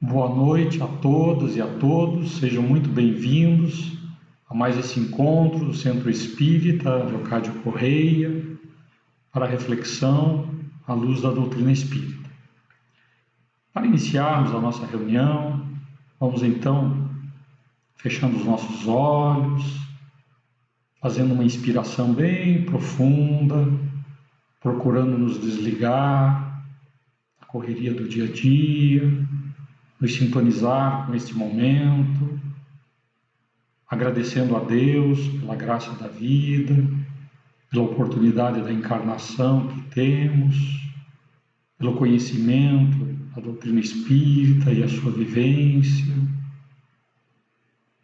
Boa noite a todas e a todos, sejam muito bem-vindos a mais esse encontro do Centro Espírita Leocádio Correia para a reflexão à luz da doutrina espírita. Para iniciarmos a nossa reunião, vamos então fechando os nossos olhos, fazendo uma inspiração bem profunda, procurando nos desligar da correria do dia a dia, nos sintonizar com este momento, agradecendo a Deus pela graça da vida, pela oportunidade da encarnação que temos, pelo conhecimento da doutrina espírita e a sua vivência,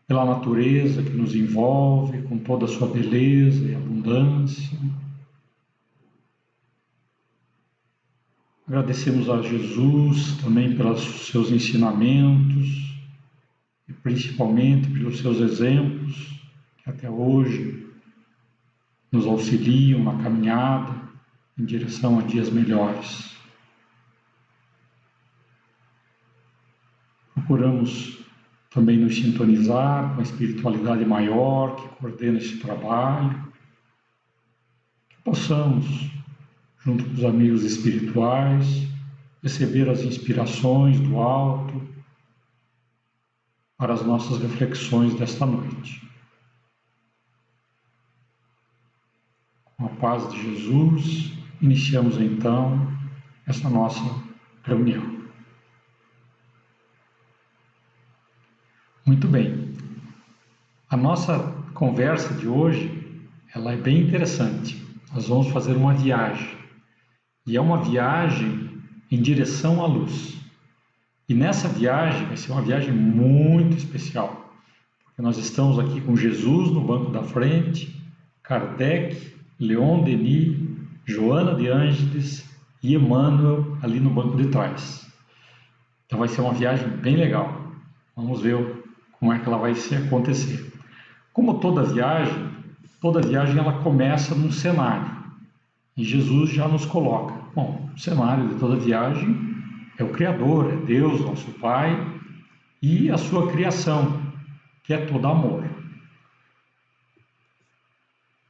pela natureza que nos envolve com toda a sua beleza e abundância. Agradecemos a Jesus também pelos seus ensinamentos e principalmente pelos seus exemplos que até hoje nos auxiliam na caminhada em direção a dias melhores. Procuramos também nos sintonizar com a espiritualidade maior que coordena esse trabalho, que possamos, junto com os amigos espirituais, receber as inspirações do alto para as nossas reflexões desta noite. Com a paz de Jesus, iniciamos então essa nossa reunião. Muito bem. A nossa conversa de hoje, ela é bem interessante. Nós vamos fazer uma viagem. E é uma viagem em direção à luz. E nessa viagem vai ser uma viagem muito especial, porque nós estamos aqui com Jesus no banco da frente, Kardec, Leon Denis, Joana de Ângeles e Emmanuel ali no banco de trás. Então vai ser uma viagem bem legal. Vamos ver como é que ela vai se acontecer. Como toda viagem ela começa num cenário. E Jesus já nos coloca. Bom, o cenário de toda viagem é o Criador, é Deus, nosso Pai, e a sua criação, que é todo amor.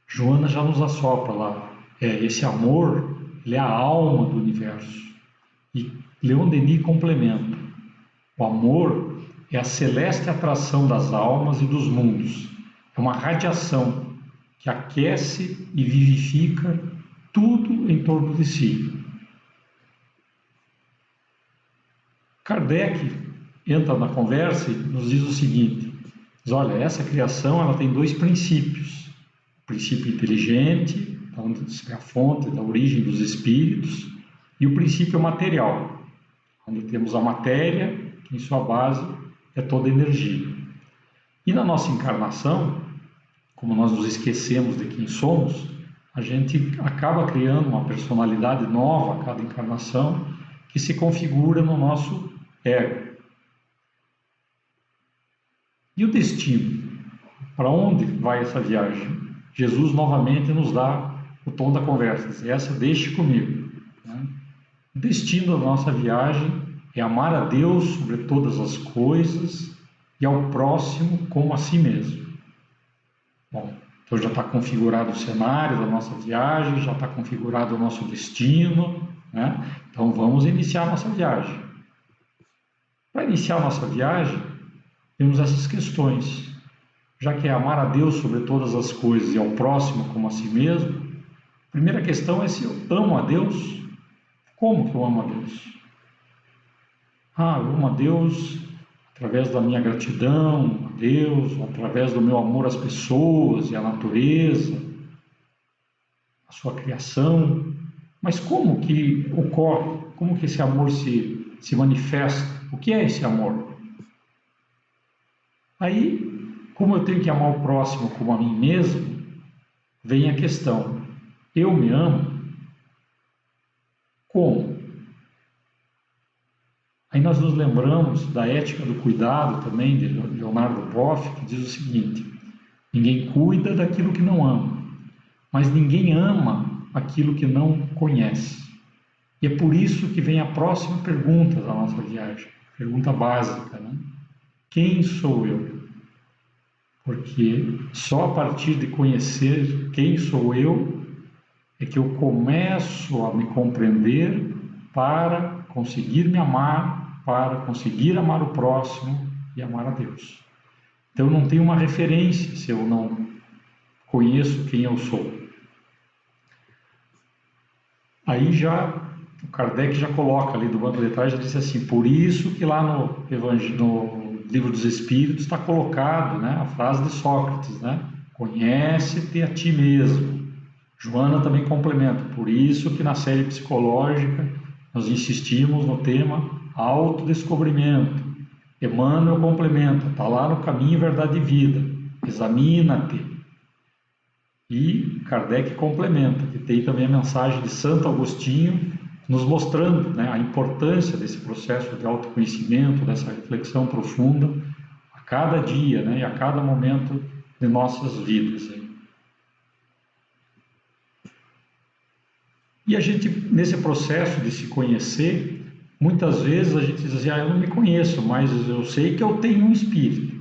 Joana já nos assopra lá. Esse amor, ele é a alma do universo. E Leon Denis complementa. O amor é a celeste atração das almas e dos mundos. É uma radiação que aquece e vivifica tudo em torno de si. Kardec entra na conversa e nos diz o seguinte: olha, essa criação ela tem dois princípios. O princípio inteligente, onde é a fonte da origem dos espíritos, e o princípio material, onde temos a matéria, que em sua base é toda energia. E na nossa encarnação, como nós nos esquecemos de quem somos, a gente acaba criando uma personalidade nova a cada encarnação que se configura no nosso ego. E o destino? Para onde vai essa viagem? Jesus novamente nos dá o tom da conversa, diz, essa deixe comigo. O destino da nossa viagem é amar a Deus sobre todas as coisas e ao próximo como a si mesmo. Bom, então já está configurado o cenário da nossa viagem, já está configurado o nosso destino, né? Então vamos iniciar a nossa viagem. Para iniciar a nossa viagem, temos essas questões. Já que é amar a Deus sobre todas as coisas e ao próximo como a si mesmo, a primeira questão é se eu amo a Deus. Como que eu amo a Deus? Eu amo a Deus através da minha gratidão a Deus, através do meu amor às pessoas e à natureza, à sua criação. Mas como que ocorre? Como que esse amor se manifesta? O que é esse amor? Aí, como eu tenho que amar o próximo como a mim mesmo, vem a questão: eu me amo? Como? Aí nós nos lembramos da ética do cuidado também, de Leonardo Boff, que diz o seguinte: ninguém cuida daquilo que não ama, mas ninguém ama aquilo que não conhece. E é por isso que vem a próxima pergunta da nossa viagem: pergunta básica, né? Quem sou eu? Porque só a partir de conhecer quem sou eu é que eu começo a me compreender para conseguir me amar, para conseguir amar o próximo e amar a Deus. Então, eu não tenho uma referência se eu não conheço quem eu sou. Aí o Kardec já coloca ali do banco de trás, já disse assim, por isso que lá no Livro dos Espíritos está colocado, né, a frase de Sócrates, né, conhece-te a ti mesmo. Joana também complementa, por isso que na série psicológica nós insistimos no tema autodescobrimento. Emmanuel complementa, está lá no Caminho, Verdade e Vida, examina-te. E Kardec complementa, que tem também a mensagem de Santo Agostinho, nos mostrando, né, a importância desse processo de autoconhecimento, dessa reflexão profunda, a cada dia, né, e a cada momento de nossas vidas. E a gente, nesse processo de se conhecer, muitas vezes a gente diz assim, eu não me conheço, mas eu sei que eu tenho um espírito,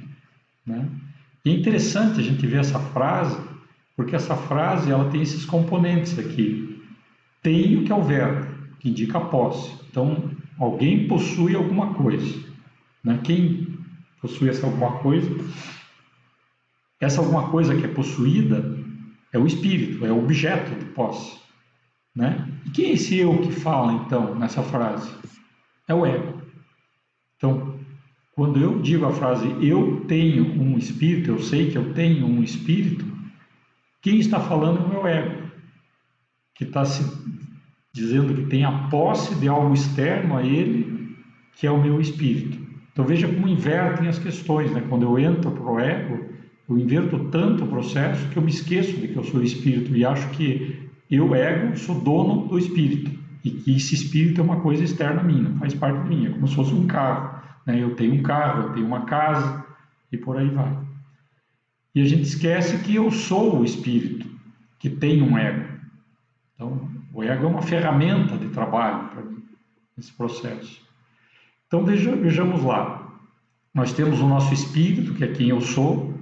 né? E é interessante a gente ver essa frase, porque essa frase ela tem esses componentes aqui. Tenho, que é o verbo, que indica a posse. Então, alguém possui alguma coisa, né? Quem possui essa alguma coisa que é possuída é o espírito, é o objeto de posse, né? E quem é esse eu que fala, então, nessa frase? É o ego. Então, quando eu digo a frase eu tenho um espírito, eu sei que eu tenho um espírito, quem está falando é o meu ego, que está se dizendo que tem a posse de algo externo a ele, que é o meu espírito. Então veja como invertem as questões, né? Quando eu entro para o ego, eu inverto tanto o processo que eu me esqueço de que eu sou espírito e acho que eu, ego, sou dono do espírito e que esse espírito é uma coisa externa a mim, não faz parte de mim, é como se fosse um carro, né? Eu tenho um carro, eu tenho uma casa e por aí vai. E a gente esquece que eu sou o espírito, que tem um ego. Então, o ego é uma ferramenta de trabalho para mim, nesse processo. Então, vejamos lá. Nós temos o nosso espírito, que é quem eu sou,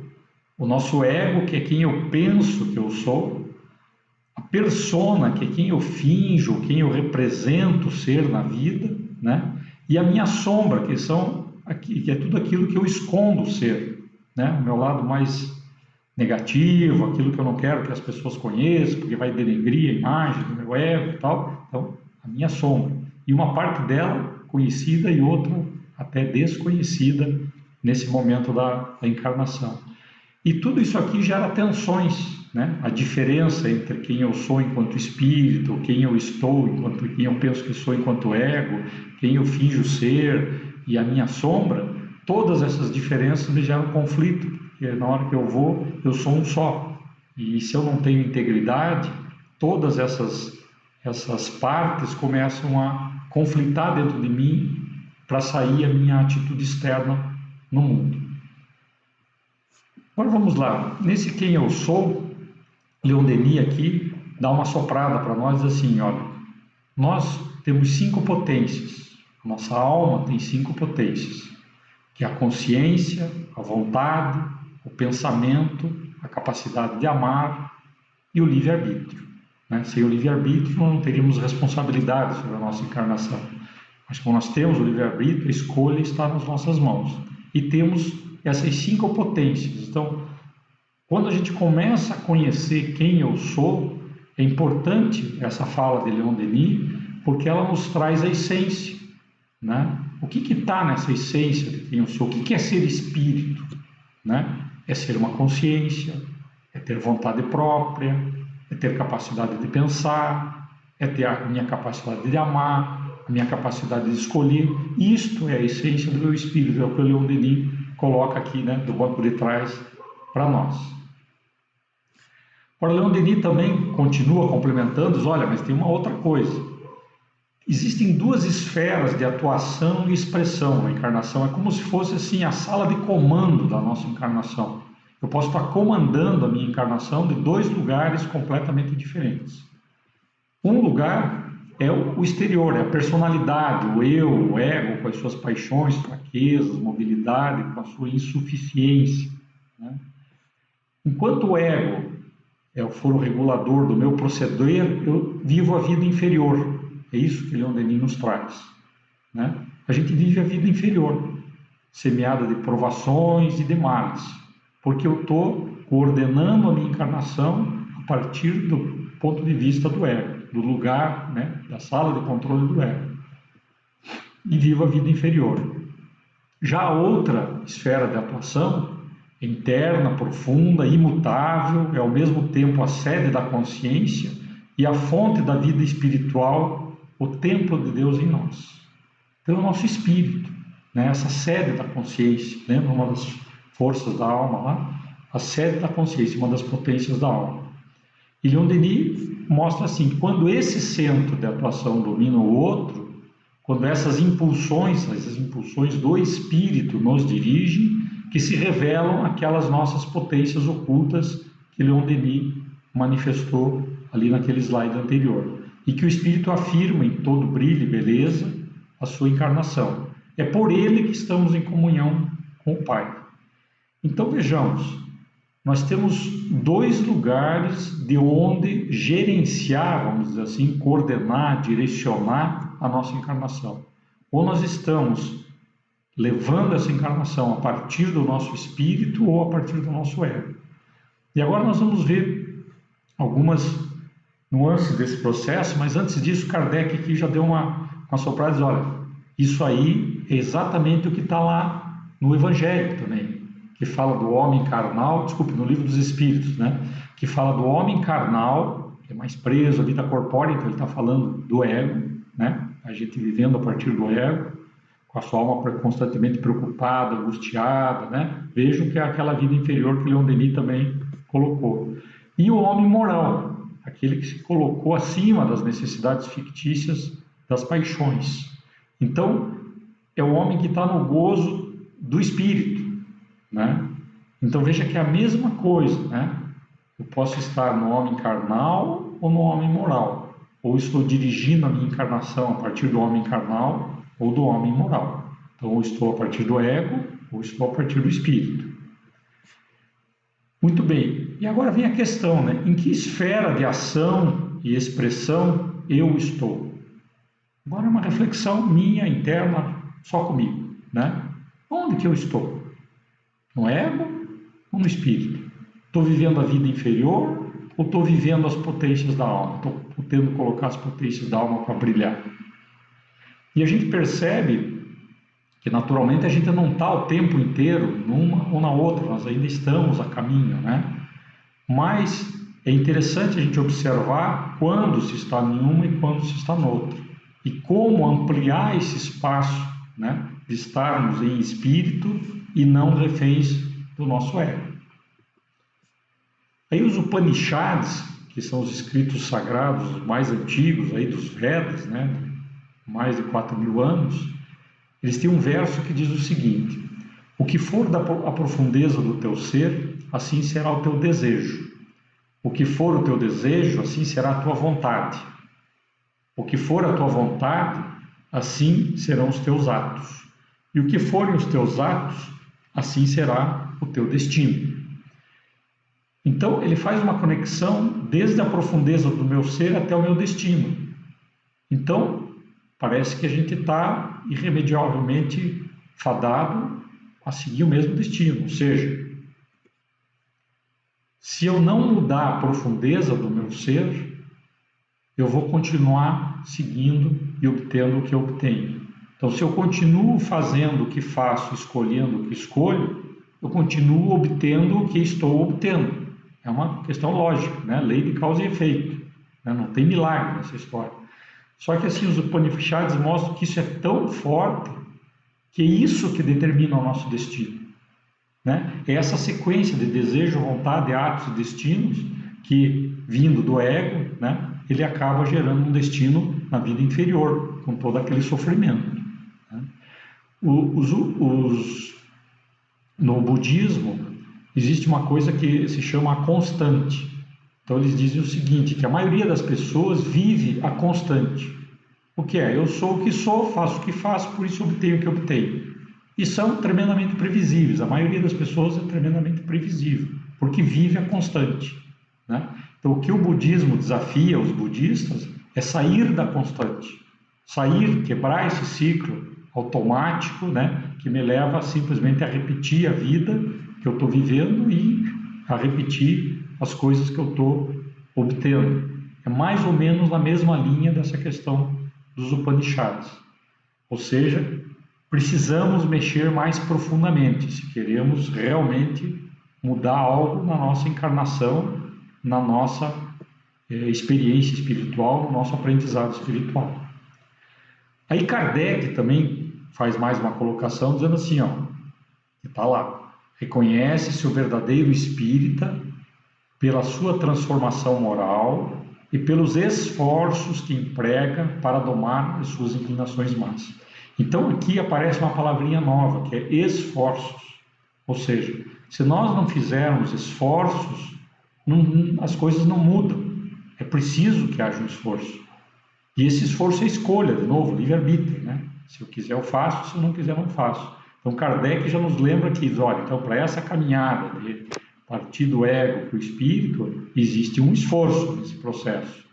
o nosso ego, que é quem eu penso que eu sou, a persona, que é quem eu finjo, quem eu represento ser na vida, né? E a minha sombra, que é tudo aquilo que eu escondo ser, né? O meu lado mais negativo, aquilo que eu não quero que as pessoas conheçam, porque vai denegrir a imagem do meu ego e tal. Então, a minha sombra. E uma parte dela conhecida e outra até desconhecida nesse momento da encarnação. E tudo isso aqui gera tensões, né? A diferença entre quem eu sou enquanto espírito, quem eu estou enquanto quem eu penso que sou enquanto ego, quem eu finjo ser e a minha sombra, todas essas diferenças me geram conflito, porque na hora que eu vou, eu sou um só. E se eu não tenho integridade, todas essas partes começam a conflitar dentro de mim para sair a minha atitude externa no mundo. Agora vamos lá. Nesse quem eu sou, Leon Denis aqui dá uma soprada para nós assim, olha, nós temos 5 potências. A nossa alma tem 5 potências, que é a consciência, a vontade, o pensamento, a capacidade de amar e o livre-arbítrio, né? Sem o livre-arbítrio, nós não teríamos responsabilidade sobre a nossa encarnação. Mas como nós temos o livre-arbítrio, a escolha está nas nossas mãos. E temos essas 5 potências. Então, quando a gente começa a conhecer quem eu sou, é importante essa fala de Leon Denis, porque ela nos traz a essência, né? O que está nessa essência de quem eu sou? O que é ser espírito, né? É ser uma consciência, é ter vontade própria, é ter capacidade de pensar, é ter a minha capacidade de amar, a minha capacidade de escolher. Isto é a essência do meu espírito, é o que o Leon Denis coloca aqui, né, do banco de trás para nós. Agora, Leon Denis também continua complementando, diz, olha, mas tem uma outra coisa. Existem 2 esferas de atuação e expressão na encarnação. É como se fosse assim a sala de comando da nossa encarnação. Eu posso estar comandando a minha encarnação de 2 lugares completamente diferentes. Um lugar é o exterior, é a personalidade, o eu, o ego, com as suas paixões, fraquezas, mobilidade, com a sua insuficiência, né? Enquanto o ego é o foro regulador do meu proceder, eu vivo a vida inferior. É isso que Leon Denis nos traz, né? A gente vive a vida inferior, semeada de provações e de males, porque eu estou coordenando a minha encarnação a partir do ponto de vista do ego, do lugar, né, da sala de controle do ego, e vivo a vida inferior. Já a outra esfera de atuação, interna, profunda, imutável, é ao mesmo tempo a sede da consciência e a fonte da vida espiritual, o templo de Deus em nós. Então, é o nosso espírito, né? Essa sede da consciência, lembra uma das forças da alma lá? A sede da consciência, uma das potências da alma. E Leon Denis mostra assim, quando esse centro de atuação domina o outro, quando essas impulsões do espírito nos dirigem, que se revelam aquelas nossas potências ocultas que Leon Denis manifestou ali naquele slide anterior. E que o espírito afirma em todo brilho e beleza a sua encarnação. É por ele que estamos em comunhão com o Pai. Então vejamos, nós temos dois lugares de onde gerenciar, vamos dizer assim, coordenar, direcionar a nossa encarnação. Ou nós estamos levando essa encarnação a partir do nosso espírito ou a partir do nosso ego. E agora nós vamos ver algumas nuances desse processo, mas antes disso, Kardec aqui já deu uma soprada e diz, olha, isso aí é exatamente o que está lá no Evangelho também, que fala do homem carnal, no Livro dos Espíritos, né? Que fala do homem carnal, que é mais preso à vida corpórea, então ele está falando do ego, né? A gente vivendo a partir do ego, com a sua alma constantemente preocupada, angustiada, né? Vejam que é aquela vida inferior que Leon Denis também colocou. E o homem moral, aquele que se colocou acima das necessidades fictícias das paixões. Então, é o homem que está no gozo do espírito, né? Então, veja que é a mesma coisa, né? Eu posso estar no homem carnal ou no homem moral, ou estou dirigindo a minha encarnação a partir do homem carnal ou do homem moral. Então, ou estou a partir do ego, ou estou a partir do espírito. Muito bem, e agora vem a questão, né? Em que esfera de ação e expressão eu estou? Agora é uma reflexão minha, interna, só comigo, né? Onde que eu estou? No ego ou no espírito? Estou vivendo a vida inferior ou estou vivendo as potências da alma? Estou podendo colocar as potências da alma para brilhar? E a gente percebe que naturalmente a gente não está o tempo inteiro numa ou na outra, nós ainda estamos a caminho, né? Mas é interessante a gente observar quando se está em uma e quando se está noutra. E como ampliar esse espaço, né, de estarmos em espírito e não reféns do nosso ego. Aí os Upanishads, que são os escritos sagrados mais antigos aí dos Vedas, né, mais de 4.000 anos, eles têm um verso que diz o seguinte: o que for a profundeza do teu ser, assim será o teu desejo. O que for o teu desejo, assim será a tua vontade. O que for a tua vontade, assim serão os teus atos. E o que forem os teus atos, assim será o teu destino. Então, ele faz uma conexão desde a profundeza do meu ser até o meu destino. Então, parece que a gente está irremediavelmente fadado a seguir o mesmo destino. Ou seja, se eu não mudar a profundeza do meu ser, eu vou continuar seguindo e obtendo o que eu obtenho. Então, se eu continuo fazendo o que faço, escolhendo o que escolho, eu continuo obtendo o que estou obtendo. É uma questão lógica, né? Lei de causa e efeito, né? Não tem milagre nessa história. Só que assim, os Upanishads mostram que isso é tão forte que é isso que determina o nosso destino, né? É essa sequência de desejo, vontade, atos e destinos que, vindo do ego, né, ele acaba gerando um destino na vida inferior, com todo aquele sofrimento, né? No budismo, existe uma coisa que se chama a constante. Então, eles dizem o seguinte, que a maioria das pessoas vive a constante. o que é? Eu sou o que sou, faço o que faço, por isso obtenho o que obtenho. E são tremendamente previsíveis. A maioria das pessoas é tremendamente previsível, porque vive a constante, né? Então, o que o budismo desafia os budistas é sair da constante, sair, quebrar esse ciclo automático, né, que me leva simplesmente a repetir a vida que eu estou vivendo e a repetir as coisas que eu estou obtendo. É mais ou menos na mesma linha dessa questão dos Upanishads. Ou seja, precisamos mexer mais profundamente se queremos realmente mudar algo na nossa encarnação, na nossa experiência espiritual, no nosso aprendizado espiritual. Aí Kardec também faz mais uma colocação dizendo assim, ó, que está lá, reconhece-se o verdadeiro espírita pela sua transformação moral e pelos esforços que emprega para domar as suas inclinações más. Então aqui aparece uma palavrinha nova, que é esforços. Ou seja, se nós não fizermos esforços, as coisas não mudam. É preciso que haja um esforço. E esse esforço é escolha, de novo, livre-arbítrio, né? Se eu quiser eu faço, se eu não quiser eu não faço. Então Kardec já nos lembra que, olha, então para essa caminhada de partir do ego para o espírito, existe um esforço nesse processo.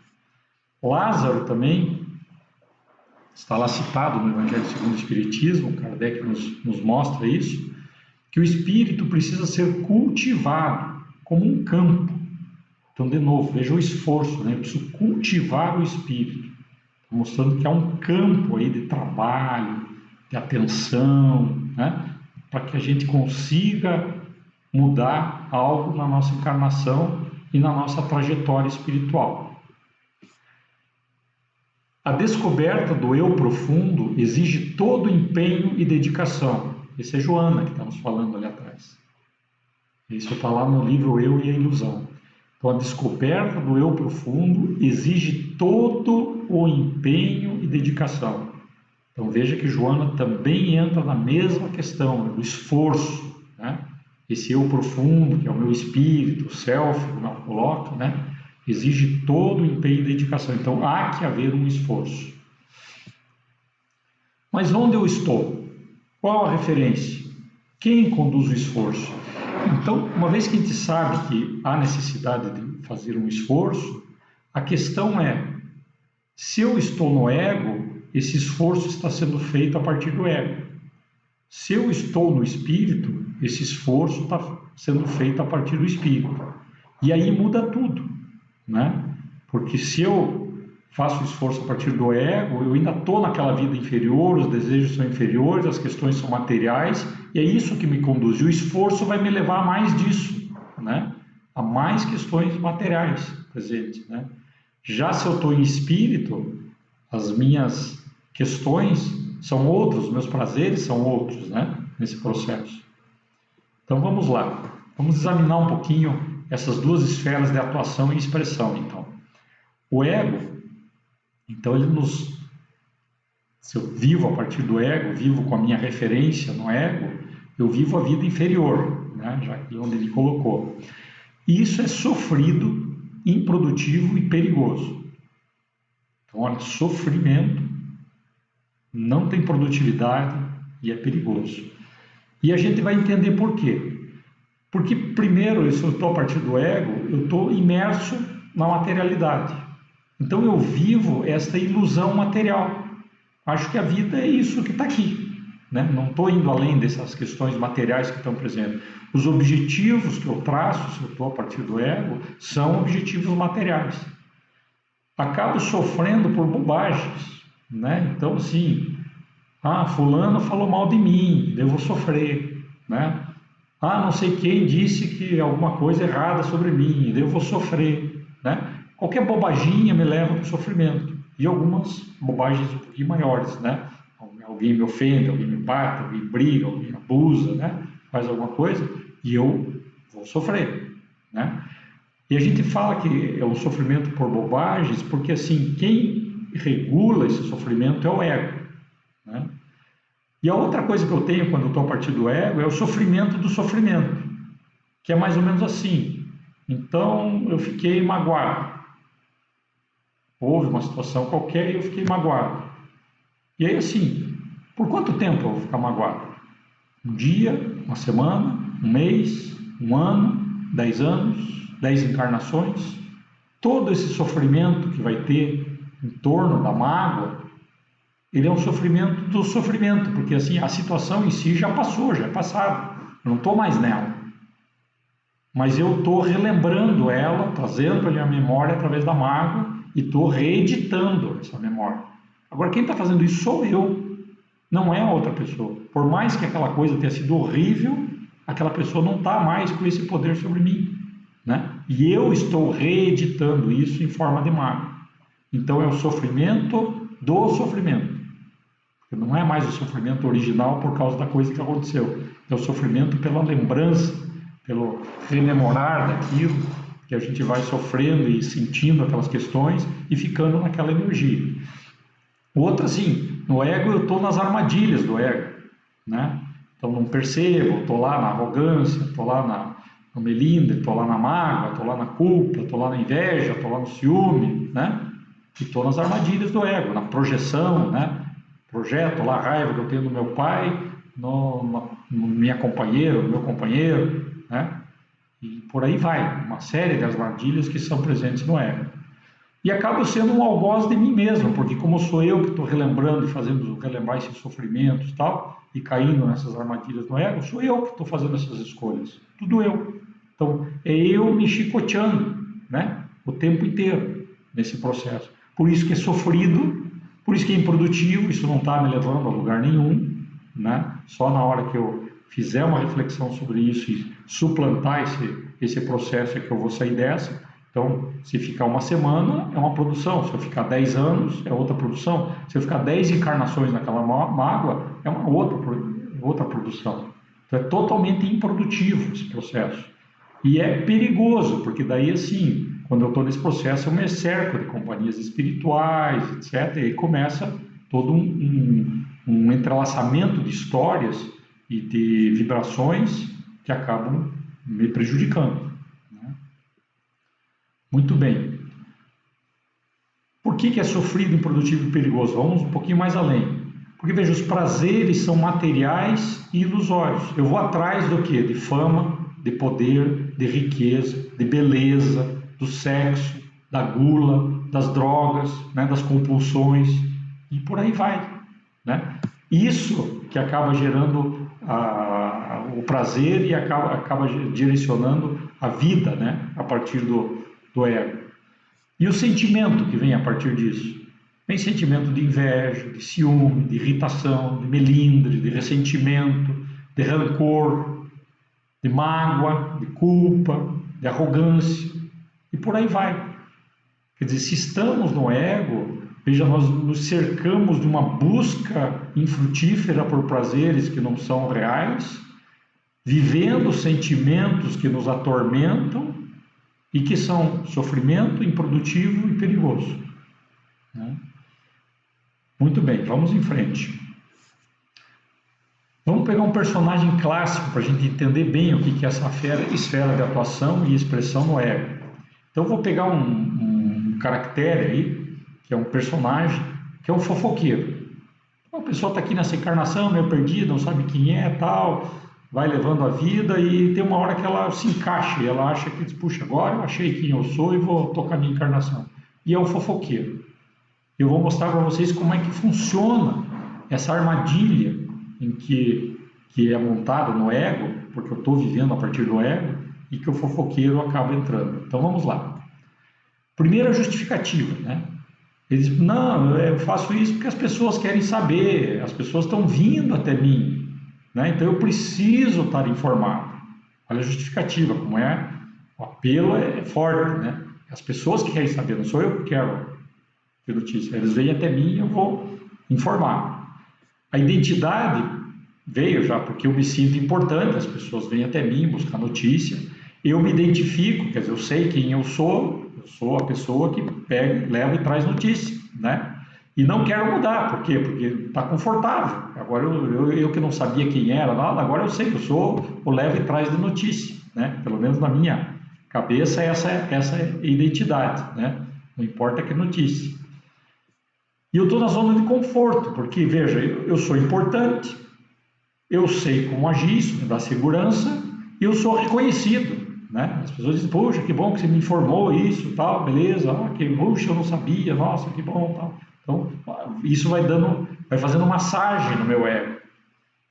Lázaro também está lá citado no Evangelho segundo o Espiritismo, Kardec nos mostra isso, que o espírito precisa ser cultivado como um campo. Então, de novo, veja o esforço, né? Eu preciso cultivar o espírito, mostrando que há um campo aí de trabalho, de atenção, né? Para que a gente consiga mudar algo na nossa encarnação e na nossa trajetória espiritual. A descoberta do eu profundo exige todo empenho e dedicação. Esse é Joana que estamos falando ali atrás. Isso está lá no livro Eu e a Ilusão. Então, a descoberta do eu profundo exige todo o empenho e dedicação. Então, veja que Joana também entra na mesma questão, do esforço, né? Esse eu profundo, que é o meu espírito, o self, como ela coloca, né? Exige todo o empenho e dedicação. Então, há que haver um esforço. Mas onde eu estou? Qual a referência? Quem conduz o esforço? Então, uma vez que a gente sabe que há necessidade de fazer um esforço, a questão é, se eu estou no ego, esse esforço está sendo feito a partir do ego. Se eu estou no espírito, esse esforço está sendo feito a partir do espírito. E aí muda tudo, né? Porque se eu faço o esforço a partir do ego, eu ainda estou naquela vida inferior, os desejos são inferiores, as questões são materiais, e é isso que me conduz. E o esforço vai me levar a mais disso, né? A mais questões materiais presentes, né? Já se eu estou em espírito, as minhas questões são outras, os meus prazeres são outros, né? Nesse processo. Então vamos lá, vamos examinar um pouquinho essas duas esferas de atuação e expressão, então. O ego, então se eu vivo a partir do ego, vivo com a minha referência no ego, eu vivo a vida inferior, né? Já que onde ele colocou. E isso é sofrido, improdutivo e perigoso. Então, olha, sofrimento, não tem produtividade e é perigoso. E a gente vai entender por quê. Porque, primeiro, se eu estou a partir do ego, eu estou imerso na materialidade. Então, eu vivo esta ilusão material. Acho que a vida é isso que está aqui, né? Não estou indo além dessas questões materiais que estão presentes. Os objetivos que eu traço, se eu estou a partir do ego, são objetivos materiais. Acabo sofrendo por bobagens, né? Então, assim, fulano falou mal de mim, eu vou sofrer, né? Não sei quem disse que alguma coisa errada sobre mim, eu vou sofrer, né? Qualquer bobaginha me leva para o sofrimento. E algumas bobagens um pouquinho maiores, né? Alguém me ofende, alguém me bate, alguém briga, alguém abusa, né? Faz alguma coisa e eu vou sofrer, né? E a gente fala que é um sofrimento por bobagens porque, assim, quem regula esse sofrimento é o ego, né? E a outra coisa que eu tenho quando eu estou a partir do ego é o sofrimento do sofrimento, que é mais ou menos assim. Então, eu fiquei magoado. Houve uma situação qualquer e eu fiquei magoado. E aí assim, por quanto tempo eu vou ficar magoado? Um dia, uma semana, um mês, um ano, 10 anos, 10 encarnações? Todo esse sofrimento que vai ter em torno da mágoa, ele é um sofrimento do sofrimento, porque assim, a situação em si já passou, já é passado, eu não estou mais nela. Mas eu estou relembrando ela, trazendo ali a memória através da mágoa e estou reeditando essa memória. Agora, quem está fazendo isso sou eu, não é a outra pessoa. Por mais que aquela coisa tenha sido horrível, aquela pessoa não está mais com esse poder sobre mim, né? E eu estou reeditando isso em forma de mágoa. Então é o sofrimento do sofrimento. Não é mais o sofrimento original por causa da coisa que aconteceu. É o sofrimento pela lembrança, pelo rememorar daquilo que a gente vai sofrendo e sentindo aquelas questões e ficando naquela energia. Outra, assim, no ego eu estou nas armadilhas do ego, né? Então não percebo, estou lá na arrogância, estou lá no melindre, estou lá na mágoa, estou lá na culpa, estou lá na inveja, estou lá no ciúme, né? E estou nas armadilhas do ego, na projeção, né? Projeto lá a raiva que eu tenho do meu pai, no minha companheira, no meu companheiro, né? E por aí vai, uma série de armadilhas que são presentes no ego. E acabo sendo um algoz de mim mesmo, porque como sou eu que estou relembrando e fazendo relembrar esses sofrimentos e tal, e caindo nessas armadilhas do ego, sou eu que estou fazendo essas escolhas, tudo eu. Então, é eu me chicoteando, né? O tempo inteiro, nesse processo. Por isso que é sofrido, por isso que é improdutivo, isso não está me levando a lugar nenhum, né? Só na hora que eu fizer uma reflexão sobre isso e suplantar esse processo é que eu vou sair dessa. Então, se ficar uma semana, é uma produção. Se eu ficar 10 anos, é outra produção. Se eu ficar 10 encarnações naquela mágoa, é uma outra produção. Então, é totalmente improdutivo esse processo. E é perigoso, porque daí, assim, quando eu estou nesse processo, eu me cerco de companhias espirituais, etc. E aí começa todo um entrelaçamento de histórias e de vibrações que acabam me prejudicando. Muito bem. Por que é sofrido, improdutivo e perigoso? Vamos um pouquinho mais além. Porque, veja, os prazeres são materiais e ilusórios. Eu vou atrás do quê? De fama, de poder, de riqueza, de beleza, do sexo, da gula, das drogas, né, das compulsões, e por aí vai, né? Isso que acaba gerando o prazer e acaba direcionando a vida, né, a partir do ego. E o sentimento que vem a partir disso? Vem sentimento de inveja, de ciúme, de irritação, de melindre, de ressentimento, de rancor, de mágoa, de culpa, de arrogância, e por aí vai. Quer dizer, se estamos no ego, veja, nós nos cercamos de uma busca infrutífera por prazeres que não são reais, vivendo sentimentos que nos atormentam e que são sofrimento, improdutivo e perigoso. Muito bem, vamos em frente. Vamos pegar um personagem clássico para a gente entender bem o que é essa esfera de atuação e expressão no ego. Então, vou pegar um caractere aí, que é um personagem, que é um fofoqueiro. Então, a pessoa está aqui nessa encarnação, meio perdida, não sabe quem é, tal, vai levando a vida e tem uma hora que ela se encaixa e ela acha que, puxa, agora eu achei quem eu sou e vou tocar minha encarnação. E é o fofoqueiro. Eu vou mostrar para vocês como é que funciona essa armadilha em que é montada no ego, porque eu estou vivendo a partir do ego, e que o fofoqueiro acaba entrando. Então vamos lá. Primeira justificativa, né? Ele diz, não, eu faço isso porque as pessoas querem saber, as pessoas estão vindo até mim, né? Então eu preciso estar informado. Olha a justificativa, como é, o apelo é forte, né? As pessoas que querem saber, não sou eu que quero ter notícia, eles vêm até mim e eu vou informar. A identidade veio já porque eu me sinto importante, as pessoas vêm até mim buscar notícia, eu me identifico, quer dizer, eu sei quem eu sou a pessoa que pega, leva e traz notícia, né? E não quero mudar, por quê? Porque está confortável. Agora eu que não sabia quem era, nada, agora eu sei que eu sou o leva e traz de notícia, né? Pelo menos na minha cabeça essa é a identidade, né? Não importa que notícia. E eu estou na zona de conforto, porque, veja, eu sou importante, eu sei como agir, isso me dá segurança, e eu sou reconhecido, né? As pessoas dizem, poxa, que bom que você me informou isso, tal, beleza, que puxa, eu não sabia, nossa, que bom, tal. Então, isso vai fazendo massagem no meu ego.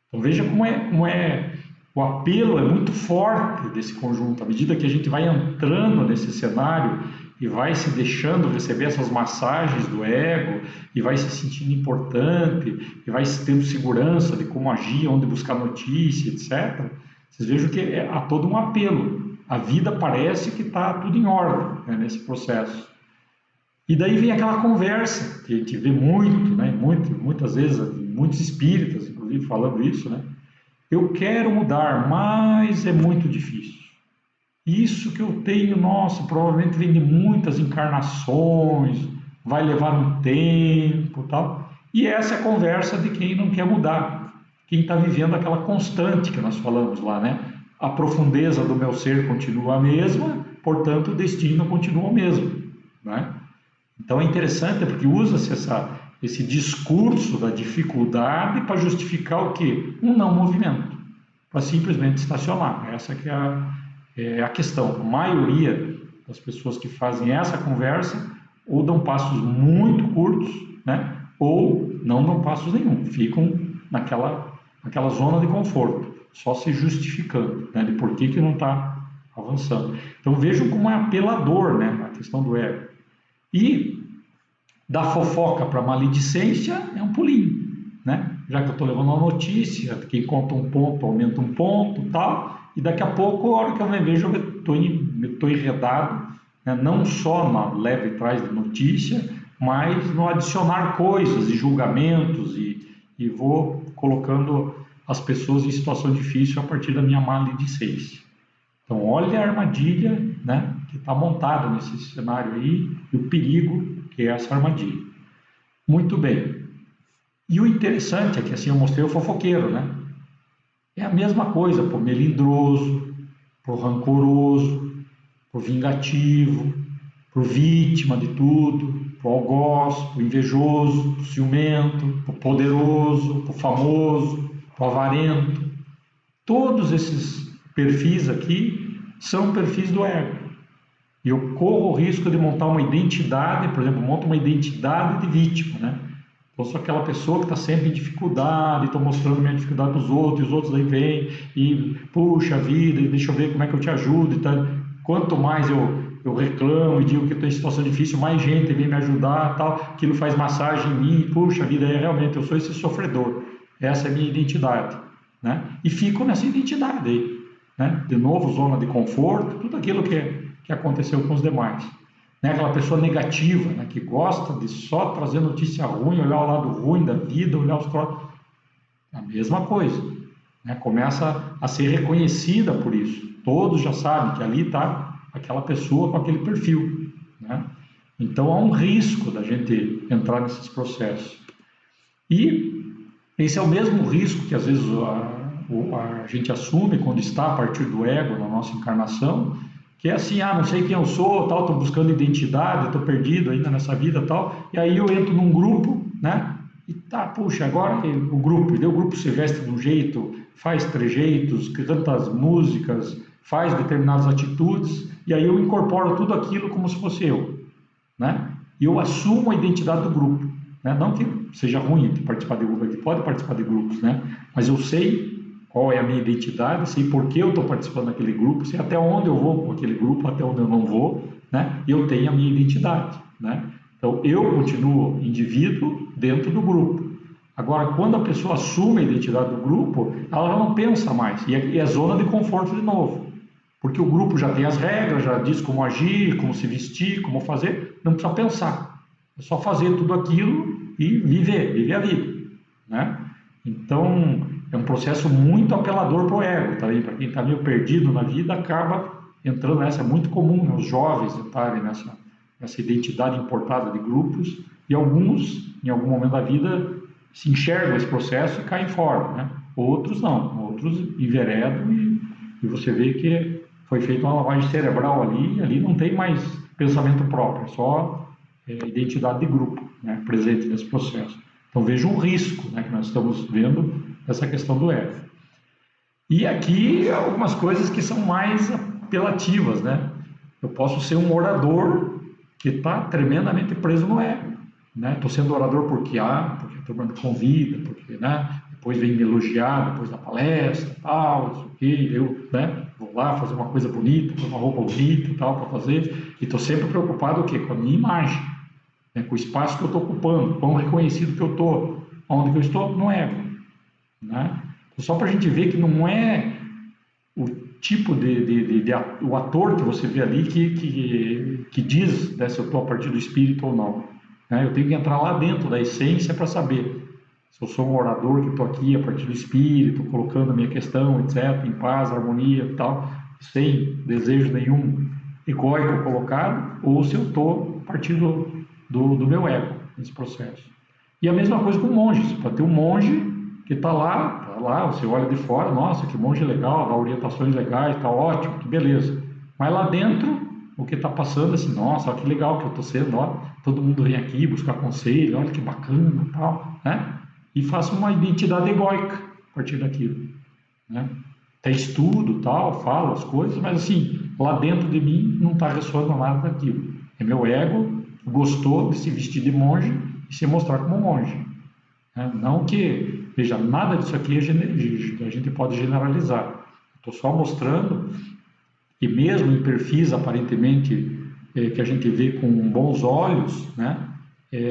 Então, veja como é, o apelo é muito forte desse conjunto. À medida que a gente vai entrando nesse cenário e vai se deixando receber essas massagens do ego, e vai se sentindo importante, e vai tendo segurança de como agir, onde buscar notícia, etc., vocês vejam que há todo um apelo. A vida parece que está tudo em ordem, né, nesse processo. E daí vem aquela conversa, que a gente vê muito, né, muitas vezes, muitos espíritas, inclusive, falando isso, né? Eu quero mudar, mas é muito difícil. Isso que eu tenho, nossa, provavelmente vem de muitas encarnações, vai levar um tempo, tal. E essa é a conversa de quem não quer mudar, quem está vivendo aquela constante que nós falamos lá, né? A profundeza do meu ser continua a mesma, portanto o destino continua o mesmo, né? Então é interessante porque usa-se esse discurso da dificuldade para justificar o quê? Um não movimento, para simplesmente estacionar. Essa que é a questão. A maioria das pessoas que fazem essa conversa ou dão passos muito curtos, né? Ou não dão passos nenhum, ficam naquela zona de conforto, só se justificando, né? De por que não está avançando. Então vejam como é apelador, né? A questão do ego. E da fofoca para maledicência é um pulinho, né? Já que eu estou levando uma notícia, quem conta um ponto aumenta um ponto, tal, e daqui a pouco, a hora que eu me vejo, eu estou enredado, né? Não só na leva e trás de notícia, mas no adicionar coisas e julgamentos e vou colocando as pessoas em situação difícil a partir da minha maledicência. Então, olha a armadilha, né, que está montada nesse cenário aí e o perigo que é essa armadilha. Muito bem. E o interessante é que assim eu mostrei o fofoqueiro, né? É a mesma coisa pro melindroso, pro rancoroso, pro vingativo, pro vítima de tudo, pro algoz, pro invejoso, pro ciumento, pro poderoso, pro famoso, pro avarento. Todos esses perfis aqui são perfis do ego. E eu corro o risco de montar uma identidade, por exemplo, monto uma identidade de vítima, né? Eu sou aquela pessoa que está sempre em dificuldade, estou mostrando minha dificuldade para os outros, e os outros aí vêm e puxa a vida, e deixa eu ver como é que eu te ajudo e tal. Quanto mais eu reclamo e digo que estou em situação difícil, mais gente vem me ajudar, tal, aquilo faz massagem em mim, puxa a vida, realmente eu sou esse sofredor. Essa é a minha identidade, né? E fico nessa identidade aí, né? De novo, zona de conforto, tudo aquilo que aconteceu com os demais. Né? Aquela pessoa negativa, né? Que gosta de só trazer notícia ruim, olhar o lado ruim da vida, olhar os próprios. A mesma coisa. Né? Começa a ser reconhecida por isso. Todos já sabem que ali está aquela pessoa com aquele perfil. Né? Então há um risco da gente entrar nesses processos. E esse é o mesmo risco que às vezes a gente assume quando está a partir do ego na nossa encarnação, que é assim, não sei quem eu sou, tal, estou buscando identidade, estou perdido ainda nessa vida, tal, e aí eu entro num grupo, né, e puxa, agora o grupo, e daí o grupo se veste de um jeito, faz trejeitos, canta as músicas, faz determinadas atitudes, e aí eu incorporo tudo aquilo como se fosse eu, né, e eu assumo a identidade do grupo, né, não que seja ruim de participar de grupo, a gente pode participar de grupos, né, mas eu sei qual é a minha identidade, sei por que eu estou participando daquele grupo, sei até onde eu vou com aquele grupo, até onde eu não vou, né? E eu tenho a minha identidade, né? Então, eu continuo indivíduo dentro do grupo. Agora, quando a pessoa assume a identidade do grupo, ela não pensa mais, e é zona de conforto de novo. Porque o grupo já tem as regras, já diz como agir, como se vestir, como fazer, não precisa pensar. É só fazer tudo aquilo e viver a vida, né? Então, é um processo muito apelador para o ego, tá aí? Para quem está meio perdido na vida, acaba entrando nessa. É muito comum, né, os jovens entrarem nessa identidade importada de grupos, e alguns, em algum momento da vida, se enxergam esse processo e caem fora, né? Outros não, outros enveredam e você vê que foi feita uma lavagem cerebral ali, e ali não tem mais pensamento próprio, é só identidade de grupo, né, presente nesse processo. Então veja um risco, né, que nós estamos vendo essa questão do ego. E aqui algumas coisas que são mais apelativas, né? Eu posso ser um orador que está tremendamente preso no ego, né? Estou sendo orador porque a turma me convida, porque, né? Depois vem me elogiar depois da palestra, tal, isso aqui, eu, né? Vou lá fazer uma coisa bonita, com uma roupa bonita, tal, para fazer, e estou sempre preocupado o quê? Com a minha imagem, né? Com o espaço que eu estou ocupando, quão reconhecido que eu estou, onde que eu estou, no ego, né? Só para a gente ver que não é o tipo o ator que você vê ali que diz, né, se eu estou a partir do espírito ou não, né? Eu tenho que entrar lá dentro da essência para saber se eu sou um orador que estou aqui a partir do espírito, colocando a minha questão, etc., em paz, harmonia e tal, sem desejo nenhum egóico colocado, ou se eu estou a partir do meu ego nesse processo. E a mesma coisa com monges. Pode ter um monge que está lá, você olha de fora, nossa, que monge legal, dá orientações legais, está ótimo, que beleza. Mas lá dentro, o que está passando é assim, nossa, olha que legal que eu estou sendo, ó, todo mundo vem aqui buscar conselho, olha que bacana e tal, né? E faço uma identidade egóica a partir daquilo, né? Até estudo, tal, falo as coisas, mas assim, lá dentro de mim não está ressoando nada daquilo. É meu ego que gostou de se vestir de monge e se mostrar como monge. Não que, veja, nada disso aqui a gente pode generalizar. Estou só mostrando que mesmo em perfis aparentemente que a gente vê com bons olhos, né,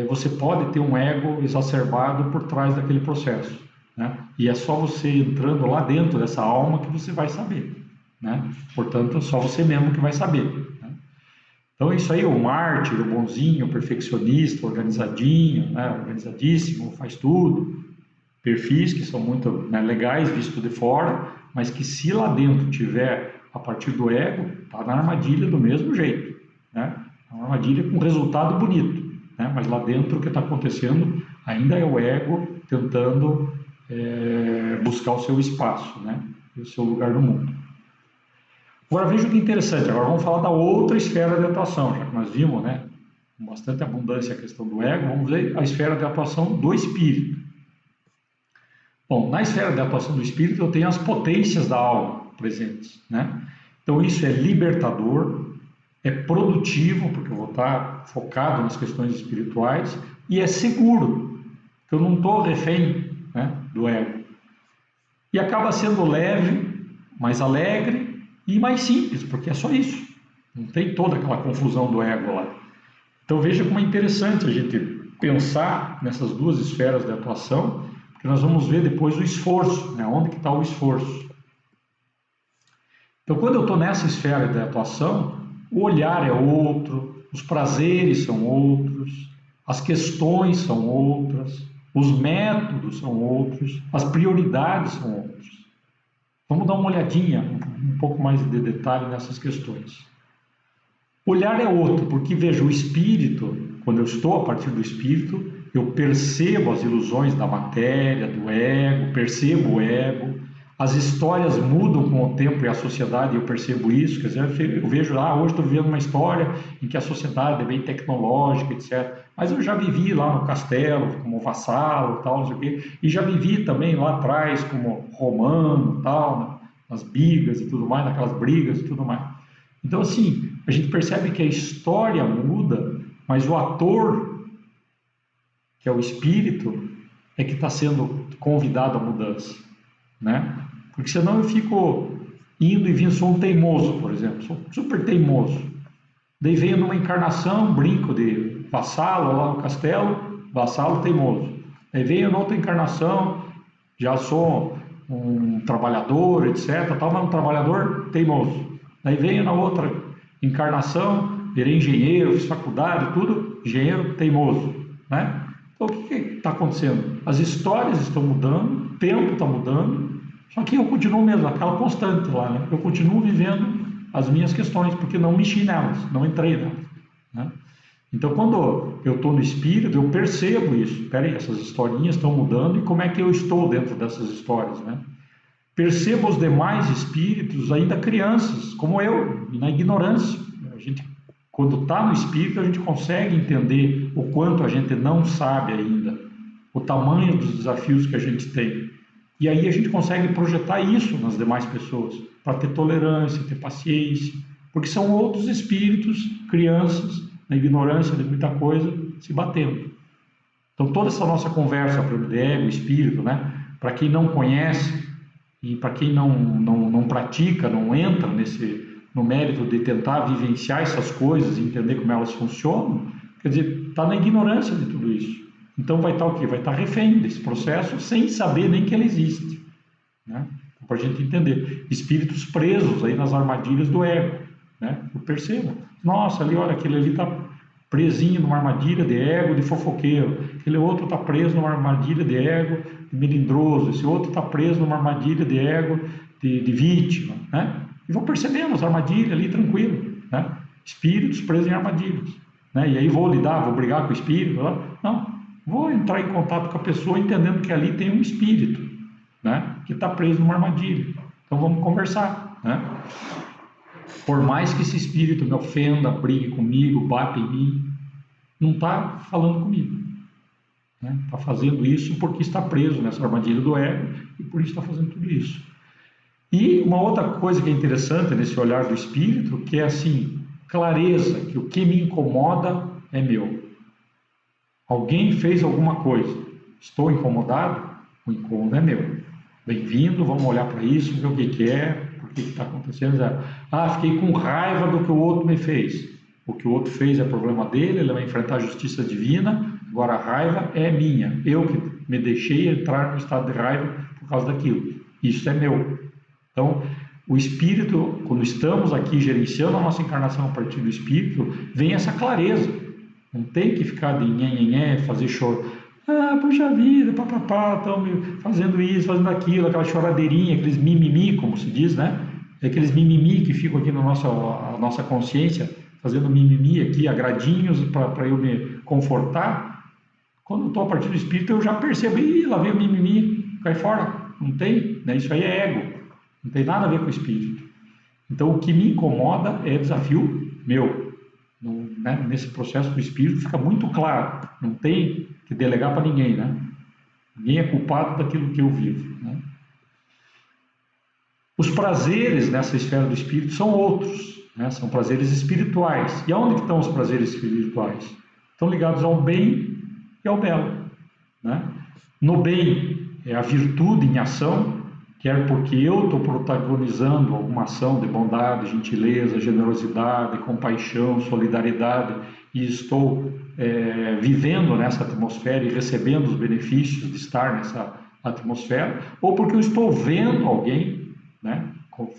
você pode ter um ego exacerbado por trás daquele processo, né? E é só você entrando lá dentro dessa alma que você vai saber, né? Portanto, é só você mesmo que vai saber, né? Então, isso aí, o mártir, o bonzinho, o perfeccionista, o organizadinho, né, organizadíssimo, faz tudo, perfis que são muito, né, legais visto de fora, mas que se lá dentro tiver a partir do ego, está na armadilha do mesmo jeito, né? Uma armadilha com resultado bonito, né? Mas lá dentro o que está acontecendo ainda é o ego tentando buscar o seu espaço, né? E o seu lugar no mundo. Agora veja que interessante, agora vamos falar da outra esfera de atuação, já que nós vimos, né, com bastante abundância a questão do ego, vamos ver a esfera de atuação do espírito. Bom, na esfera de atuação do espírito eu tenho as potências da alma presentes, né? Então isso é libertador, é produtivo, porque eu vou estar focado nas questões espirituais, e é seguro, porque eu não estou refém, né, do ego. E acaba sendo leve, mais alegre, e mais simples, porque é só isso. Não tem toda aquela confusão do ego lá. Então veja como é interessante a gente pensar nessas duas esferas de atuação, porque nós vamos ver depois o esforço, né? Onde que está o esforço. Então quando eu estou nessa esfera de atuação, o olhar é outro, os prazeres são outros, as questões são outras, os métodos são outros, as prioridades são outros. Vamos dar uma olhadinha, um pouco mais de detalhe nessas questões. O olhar é outro, porque veja, o espírito, quando eu estou a partir do espírito, eu percebo as ilusões da matéria, do ego, percebo o ego, as histórias mudam com o tempo e a sociedade, eu percebo isso, quer dizer, eu vejo, hoje estou vivendo uma história em que a sociedade é bem tecnológica, etc. Mas eu já vivi lá no castelo, como vassalo, tal, não sei o quê, e já vivi também lá atrás como romano, tal, nas bigas e tudo mais, naquelas brigas e tudo mais. Então, assim, a gente percebe que a história muda, mas o ator, que é o espírito, é que está sendo convidado à mudança, né? Porque senão eu fico indo e vindo, sou um teimoso, por exemplo, sou super teimoso. Daí venho numa encarnação, brinco de vassalo lá no castelo, vassalo teimoso. Daí venho noutra encarnação, já sou um trabalhador, etc. Tal, mas um trabalhador teimoso. Daí venho na outra encarnação, virei engenheiro, fiz faculdade, tudo, engenheiro teimoso, né? Então o que está acontecendo? As histórias estão mudando, o tempo está mudando, só que eu continuo mesmo, aquela constante lá, né? Eu continuo vivendo as minhas questões, porque não mexi nelas, não entrei nelas, né? Então, quando eu estou no espírito, eu percebo isso. Peraí, essas historinhas estão mudando e como é que eu estou dentro dessas histórias, né? Percebo os demais espíritos ainda crianças, como eu, e na ignorância. A gente Quando está no espírito, a gente consegue entender o quanto a gente não sabe ainda, o tamanho dos desafios que a gente tem. E aí a gente consegue projetar isso nas demais pessoas, para ter tolerância, ter paciência, porque são outros espíritos, crianças, na ignorância de muita coisa, se batendo. Então toda essa nossa conversa de ego, espírito, né? Para quem não conhece e para quem não pratica, não entra no mérito de tentar vivenciar essas coisas e entender como elas funcionam, quer dizer, está na ignorância de tudo isso. Então vai estar o quê? Vai estar refém desse processo sem saber nem que ele existe, né? Para a gente entender. Espíritos presos aí nas armadilhas do ego, né? Eu percebo. Nossa, ali, olha, aquele ali está presinho numa armadilha de ego de fofoqueiro, aquele outro está preso numa armadilha de ego de melindroso, esse outro está preso numa armadilha de ego de vítima, né? E vou percebendo as armadilhas ali tranquilo, né? Espíritos presos em armadilhas, né? E aí vou lidar, vou brigar com o espírito? Não, vou entrar em contato com a pessoa entendendo que ali tem um espírito, né? Que está preso numa armadilha. Então vamos conversar, né? Por mais que esse espírito me ofenda, brigue comigo, bata em mim, não está falando comigo, né? Está fazendo isso porque está preso nessa armadilha do ego e por isso está fazendo tudo isso. E uma outra coisa que é interessante nesse olhar do espírito, que é assim, clareza, que o que me incomoda é meu. Alguém fez alguma coisa, estou incomodado, o incômodo é meu. Bem-vindo, vamos olhar para isso, ver o que é, por que está acontecendo. Fiquei com raiva do que o outro me fez. O que o outro fez é problema dele, ele vai enfrentar a justiça divina, agora a raiva é minha. Eu que me deixei entrar no estado de raiva por causa daquilo. Isso é meu. Então, o espírito, quando estamos aqui gerenciando a nossa encarnação a partir do espírito, vem essa clareza. Não tem que ficar de nhenhenhé, fazer choro. Puxa vida, papapá, estão fazendo isso, fazendo aquilo, aquela choradeirinha, aqueles mimimi, como se diz, né? Aqueles mimimi que ficam aqui na nossa consciência, fazendo mimimi aqui, agradinhos para eu me confortar. Quando eu estou a partir do espírito, eu já percebo, lá veio o mimimi, cai fora. Não tem, né? Isso aí é ego, não tem nada a ver com o espírito. Então, o que me incomoda é desafio meu. Né? Nesse processo do espírito fica muito claro, não tem que delegar para ninguém, né? Ninguém é culpado daquilo que eu vivo, né? Os prazeres nessa esfera do espírito são outros, né? São prazeres espirituais. E aonde estão os prazeres espirituais? Estão ligados ao bem e ao belo, né? No bem é a virtude em ação, quer porque eu estou protagonizando alguma ação de bondade, gentileza, generosidade, compaixão, solidariedade e estou vivendo nessa atmosfera e recebendo os benefícios de estar nessa atmosfera, ou porque eu estou vendo alguém, né,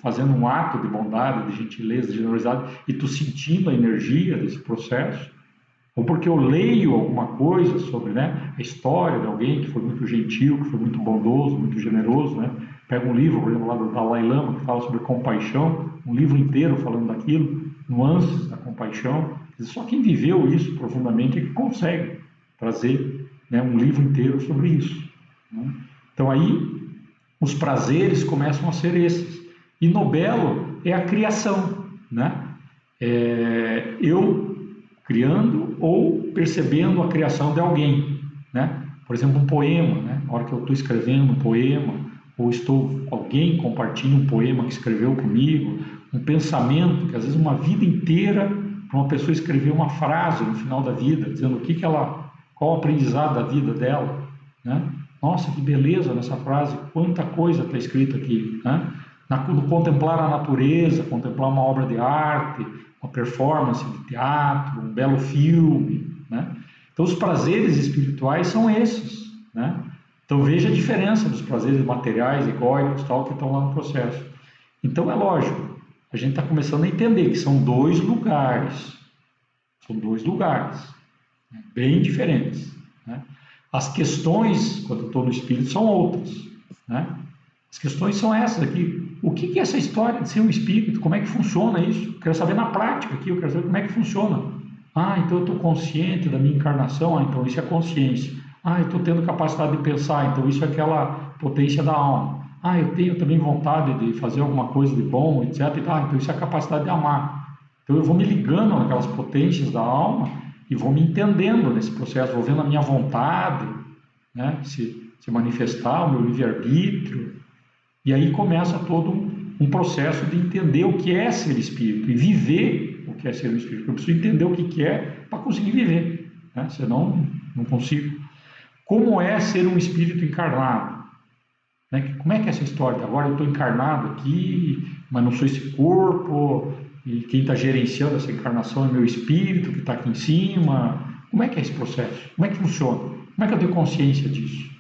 fazendo um ato de bondade, de gentileza, de generosidade e estou sentindo a energia desse processo, ou porque eu leio alguma coisa sobre, né, a história de alguém que foi muito gentil, que foi muito bondoso, muito generoso, né? Pega um livro, por exemplo, lá do Dalai Lama, que fala sobre compaixão, um livro inteiro falando daquilo, nuances da compaixão. Só quem viveu isso profundamente é que consegue trazer, né, um livro inteiro sobre isso, né? Então aí os prazeres começam a ser esses. E no belo é a criação, né? Eu criando ou percebendo a criação de alguém, né? Por exemplo, um poema, né? Na hora que eu estou escrevendo um poema, ou alguém compartilha um poema que escreveu comigo, um pensamento, que às vezes uma vida inteira, para uma pessoa escrever uma frase no final da vida, dizendo qual o aprendizado da vida dela, né? Nossa, que beleza nessa frase, quanta coisa está escrita aqui, né? No contemplar a natureza, contemplar uma obra de arte, uma performance de teatro, um belo filme, né? Então os prazeres espirituais são esses, né? Então veja a diferença dos prazeres materiais, egóicos, tal, que estão lá no processo. Então é lógico, a gente está começando a entender que são dois lugares, né, bem diferentes, né? As questões, quando eu estou no espírito, são outras, né? As questões são essas aqui. O que é essa história de ser um espírito? Como é que funciona isso? Eu quero saber na prática aqui, eu quero saber como é que funciona. Então eu estou consciente da minha encarnação, então isso é consciência. Eu estou tendo capacidade de pensar, então isso é aquela potência da alma. Eu tenho também vontade de fazer alguma coisa de bom, etc. Então isso é a capacidade de amar. Então eu vou me ligando naquelas potências da alma e vou me entendendo nesse processo, vou vendo a minha vontade, né, se manifestar, o meu livre-arbítrio, e aí começa todo um processo de entender o que é ser espírito e viver o que é ser um espírito. Eu preciso entender o que é para conseguir viver, né? Senão não consigo. Como é ser um espírito encarnado? Né? Como é que é essa história? Agora eu estou encarnado aqui, mas não sou esse corpo, e quem está gerenciando essa encarnação é meu espírito que está aqui em cima. Como é que é esse processo? Como é que funciona? Como é que eu tenho consciência disso?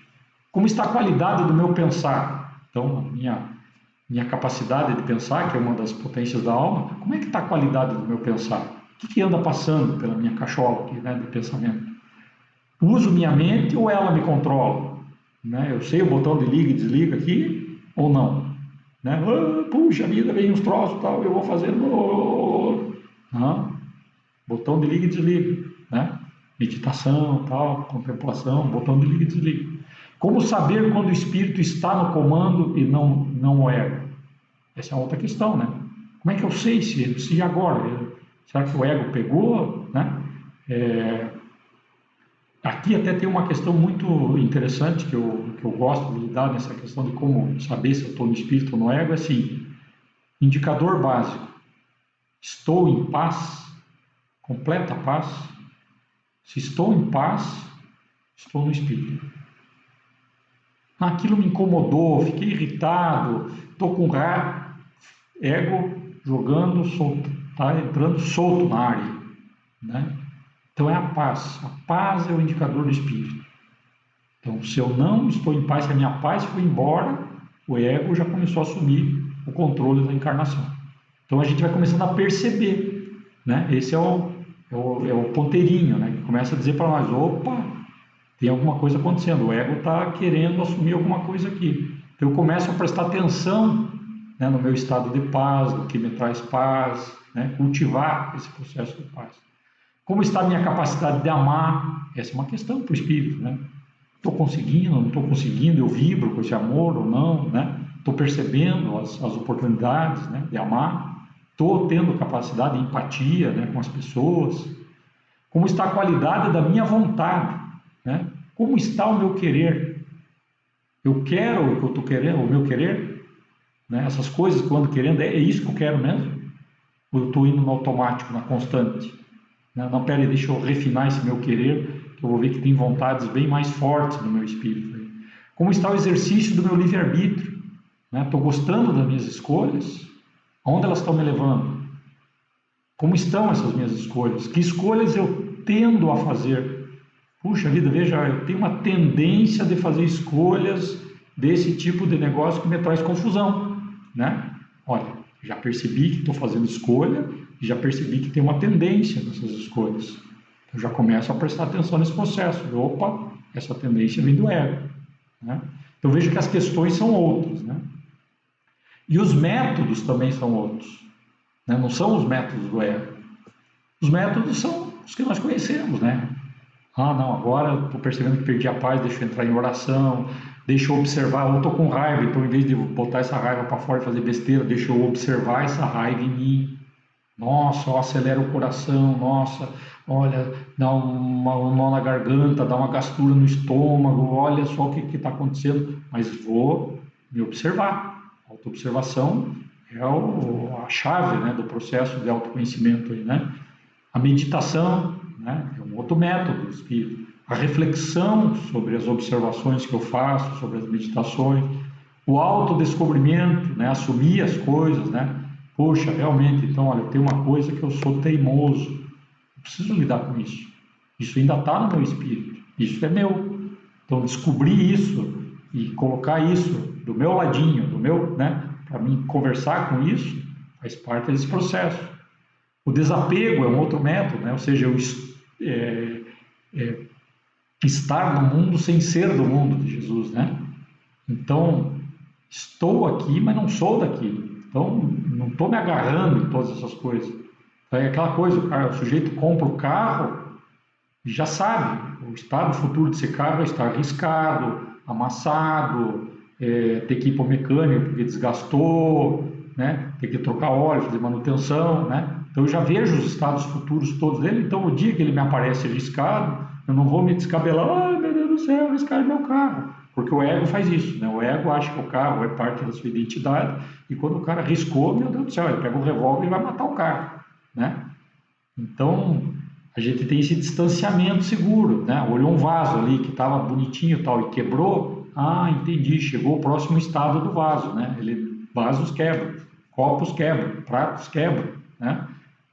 Como está a qualidade do meu pensar? Então, a minha capacidade de pensar, que é uma das potências da alma, como é que está a qualidade do meu pensar? O que anda passando pela minha cachola aqui, né, de pensamento? Uso minha mente ou ela me controla? Né? Eu sei o botão de liga e desliga aqui ou não? Né? Puxa vida, vem uns troços tal, eu vou fazendo. Não. Botão de liga e desliga. Né? Meditação, tal, contemplação, botão de liga e desliga. Como saber quando o espírito está no comando e não o ego? Essa é outra questão, né? Como é que eu sei se agora? Será que o ego pegou? Né? Aqui até tem uma questão muito interessante que eu gosto de lidar nessa questão de como saber se eu estou no espírito ou no ego, é assim, indicador básico, estou em paz, completa paz. Se estou em paz, estou no espírito. Aquilo me incomodou, fiquei irritado, estou com raiva, ego jogando solto, está entrando solto na área, né? Então é a paz. A paz é o indicador do espírito. Então, se eu não estou em paz, se a minha paz foi embora, o ego já começou a assumir o controle da encarnação. Então a gente vai começando a perceber, né? Esse é o ponteirinho, né? Que começa a dizer para nós: opa, tem alguma coisa acontecendo, o ego está querendo assumir alguma coisa aqui. Então eu começo a prestar atenção, né, no meu estado de paz, no que me traz paz, né? Cultivar esse processo de paz. Como está a minha capacidade de amar? Essa é uma questão para o espírito, né? Estou conseguindo, não estou conseguindo, eu vibro com esse amor ou não, né? Estou percebendo as oportunidades, né, de amar, estou tendo capacidade de empatia, né, com as pessoas. Como está a qualidade da minha vontade, né? Como está o meu querer? Eu quero o que eu estou querendo, o meu querer, né? Essas coisas que eu ando querendo, é isso que eu quero mesmo? Ou eu estou indo no automático, na constante? Não, peraí, deixa eu refinar esse meu querer, que eu vou ver que tem vontades bem mais fortes no meu espírito. Como está o exercício do meu livre-arbítrio? Estou gostando das minhas escolhas? Aonde elas estão me levando? Como estão essas minhas escolhas? Que escolhas eu tendo a fazer? Puxa vida, veja, eu tenho uma tendência de fazer escolhas desse tipo de negócio que me traz confusão, né? Olha, já percebi que estou fazendo escolha e já percebi que tem uma tendência nessas escolhas. Eu já começo a prestar atenção nesse processo. Opa, essa tendência vem do ego, né? Então veja que as questões são outras, né? E os métodos também são outros, né? Não são os métodos do ego. Os métodos são os que nós conhecemos, né? Ah, não, agora estou percebendo que perdi a paz, deixa eu entrar em oração, deixa eu observar, ou estou com raiva, então em vez de botar essa raiva para fora e fazer besteira, deixa eu observar essa raiva em mim. Nossa, ó, acelera o coração, nossa, olha, dá um nó na garganta, dá uma gastura no estômago, olha só o que está acontecendo, mas vou me observar. A autoobservação é a chave, né, do processo de autoconhecimento aí, né? A meditação, né, é um outro método do espírito. A reflexão sobre as observações que eu faço, sobre as meditações, o autodescobrimento, né, assumir as coisas, né? Poxa, realmente, então, olha, tem uma coisa que eu sou teimoso, eu preciso lidar com isso. Isso ainda está no meu espírito, isso é meu. Então, descobrir isso e colocar isso do meu ladinho, do meu, né, para mim conversar com isso, faz parte desse processo. O desapego é um outro método, né? Ou seja, estar no mundo sem ser do mundo de Jesus, né? Então, estou aqui, mas não sou daqui. Então, não estou me agarrando em todas essas coisas. Então, é aquela coisa, o sujeito compra o carro e já sabe, o estado futuro desse carro é estar arriscado, amassado, ter que ir para o mecânico porque desgastou, né? Tem que trocar óleo, fazer manutenção, né? Então eu já vejo os estados futuros todos dele. Então o dia que ele me aparece riscado, eu não vou me descabelar, ah, meu Deus do céu, riscaram meu carro. Porque o ego faz isso, né? O ego acha que o carro é parte da sua identidade, e quando o cara riscou, meu Deus do céu, ele pega o revólver e vai matar o carro, né? Então, a gente tem esse distanciamento seguro, né? Olhou um vaso ali que estava bonitinho e tal e quebrou, ah, entendi, chegou o próximo estado do vaso, né? Vasos quebram, copos quebram, pratos quebram, né?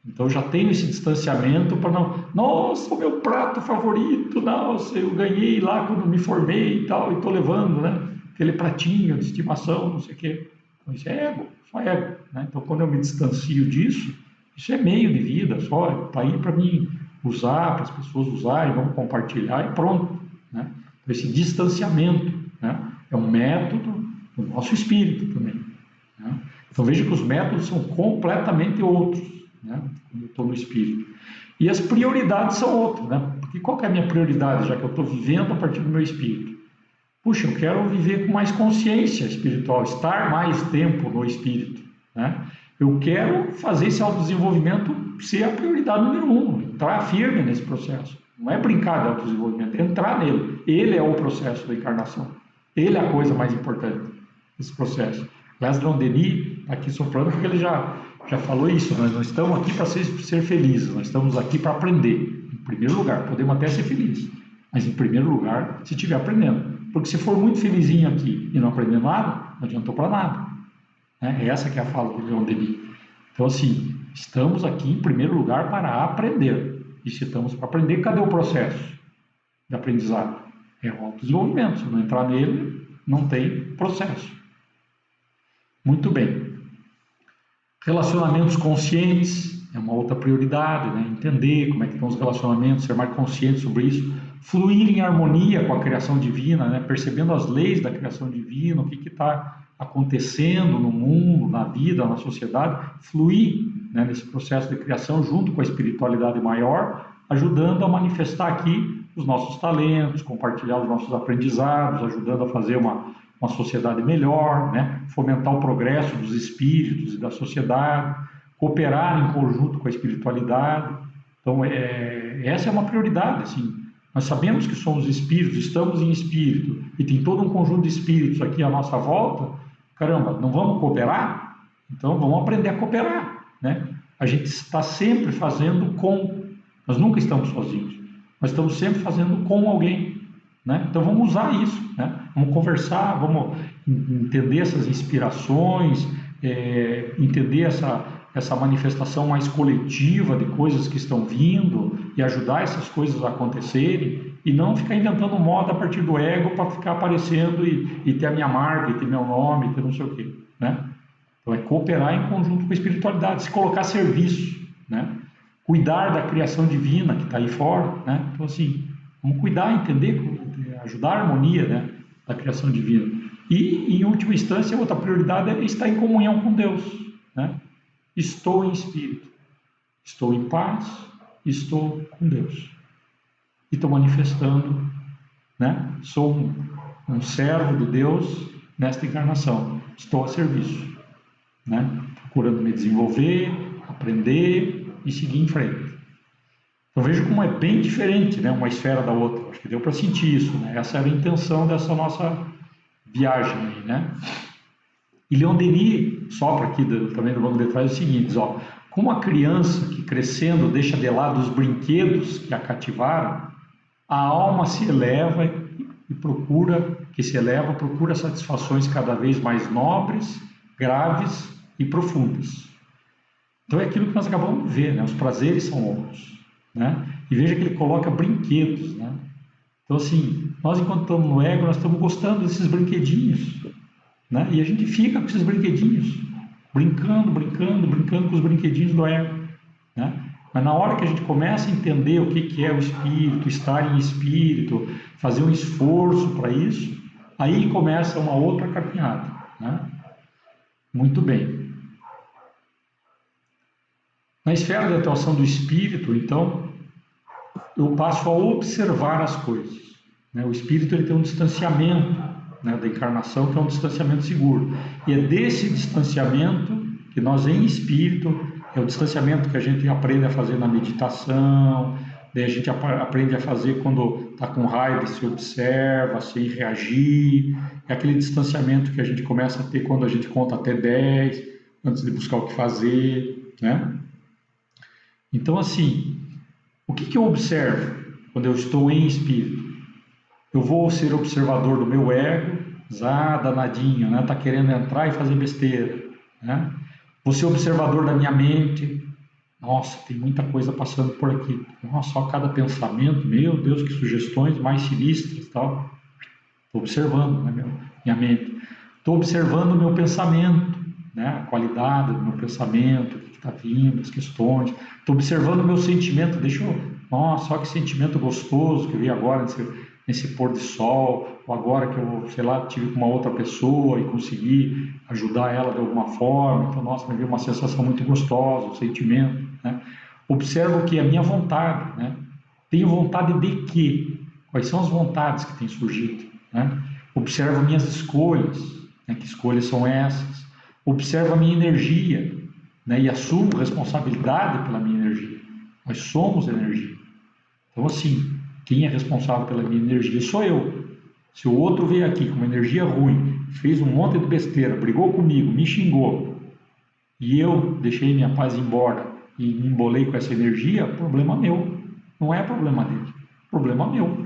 Então já tenho esse distanciamento para não, nossa, o meu prato favorito, nossa, eu ganhei lá quando me formei e tal, e estou levando, né? Aquele pratinho de estimação, não sei o quê. Então, isso é ego, só ego, né? Então quando eu me distancio disso, isso é meio de vida, só está aí para mim usar, para as pessoas usarem, vamos compartilhar e pronto, né? Então, esse distanciamento, né? É um método do nosso espírito também, né? Então veja que os métodos são completamente outros, né? Quando eu estou no espírito. E as prioridades são outras, né? Porque qual que é a minha prioridade, já que eu estou vivendo a partir do meu espírito? Puxa, eu quero viver com mais consciência espiritual, estar mais tempo no espírito, né? Eu quero fazer esse autodesenvolvimento ser a prioridade número 1, entrar firme nesse processo. Não é brincar de autodesenvolvimento, é entrar nele. Ele é o processo da encarnação. Ele é a coisa mais importante desse processo. Aliás, Leon Denis está aqui soprando porque ele já falou isso. Nós não estamos aqui para ser felizes, nós estamos aqui para aprender. Em primeiro lugar, podemos até ser felizes, mas em primeiro lugar, se estiver aprendendo. Porque se for muito felizinho aqui e não aprender nada, não adiantou para nada. É essa que é a fala do Leon Denis. Então, assim, estamos aqui em primeiro lugar para aprender. E se estamos para aprender, cadê o processo de aprendizado? É o autodesenvolvimento. Se não entrar nele, não tem processo. Muito bem. Relacionamentos conscientes é uma outra prioridade, né? Entender como é que estão os relacionamentos, ser mais consciente sobre isso, fluir em harmonia com a criação divina, né? Percebendo as leis da criação divina, o que está acontecendo no mundo, na vida, na sociedade, fluir, né, nesse processo de criação junto com a espiritualidade maior, ajudando a manifestar aqui os nossos talentos, compartilhar os nossos aprendizados, ajudando a fazer uma sociedade melhor, né? Fomentar o progresso dos espíritos e da sociedade, cooperar em conjunto com a espiritualidade. Então, essa é uma prioridade, assim. Nós sabemos que somos espíritos, estamos em espírito, e tem todo um conjunto de espíritos aqui à nossa volta. Caramba, não vamos cooperar? Então, vamos aprender a cooperar, né? A gente está sempre fazendo com, nós nunca estamos sozinhos, nós estamos sempre fazendo com alguém, né? Então vamos usar isso, né? Vamos conversar, vamos entender essas inspirações, entender essa manifestação mais coletiva de coisas que estão vindo e ajudar essas coisas a acontecerem, e não ficar inventando moda a partir do ego para ficar aparecendo e ter a minha marca, e ter meu nome, e ter não sei o quê, né? Então é cooperar em conjunto com a espiritualidade, se colocar a serviço, né? Cuidar da criação divina que está aí fora, né? Então assim, vamos cuidar, entender, ajudar a harmonia, né, da criação divina. E, em última instância, outra prioridade é estar em comunhão com Deus, né? Estou em espírito, estou em paz, estou com Deus. E estou manifestando, né? Sou um servo de Deus nesta encarnação. Estou a serviço, né? Procurando me desenvolver, aprender e seguir em frente. Eu vejo como é bem diferente, né, uma esfera da outra. Acho que deu para sentir isso, né? Essa era a intenção dessa nossa viagem aí, né? E Leon Denis sopra aqui também no banco de trás o seguinte, ó: como a criança que crescendo deixa de lado os brinquedos que a cativaram, a alma se eleva e procura satisfações cada vez mais nobres, graves e profundas. Então é aquilo que nós acabamos de ver, né? Os prazeres são outros, né? E veja que ele coloca brinquedos, né? Então assim, nós enquanto estamos no ego, nós estamos gostando desses brinquedinhos, né? E a gente fica com esses brinquedinhos, brincando com os brinquedinhos do ego, né? Mas na hora que a gente começa a entender o que é o espírito, estar em espírito, fazer um esforço para isso, aí começa uma outra caminhada, né? Muito bem. Na esfera de atuação do espírito, então, eu passo a observar as coisas, né? O espírito ele tem um distanciamento, né, da encarnação, que é um distanciamento seguro. E é desse distanciamento que nós em espírito, é o distanciamento que a gente aprende a fazer na meditação, daí a gente aprende a fazer quando está com raiva e se observa, sem reagir, é aquele distanciamento que a gente começa a ter quando a gente conta até 10, antes de buscar o que fazer, né? Então, assim, o que eu observo quando eu estou em espírito? Eu vou ser observador do meu ego, danadinho, né? Tá querendo entrar e fazer besteira, né? Vou ser observador da minha mente. Nossa, tem muita coisa passando por aqui. Nossa, só cada pensamento, meu Deus, que sugestões mais sinistras, tal. Estou observando, né, minha mente. Estou observando o meu pensamento, né? A qualidade do meu pensamento, o que está vindo, as questões. Estou observando o meu sentimento. Nossa, olha que sentimento gostoso que eu vi agora nesse pôr de sol, ou agora que eu, sei lá, tive com uma outra pessoa e consegui ajudar ela de alguma forma. Então, nossa, me veio uma sensação muito gostosa, um sentimento, né? Observo que a minha vontade, né? Tenho vontade de quê? Quais são as vontades que têm surgido, né? Observo minhas escolhas, né? Que escolhas são essas? Observo a minha energia, né? E assumo responsabilidade pela minha energia. Nós somos energia. Então, assim, quem é responsável pela minha energia sou eu. Se o outro veio aqui com uma energia ruim, fez um monte de besteira, brigou comigo, me xingou, e eu deixei minha paz ir embora e me embolei com essa energia, problema meu. Não é problema dele, problema meu.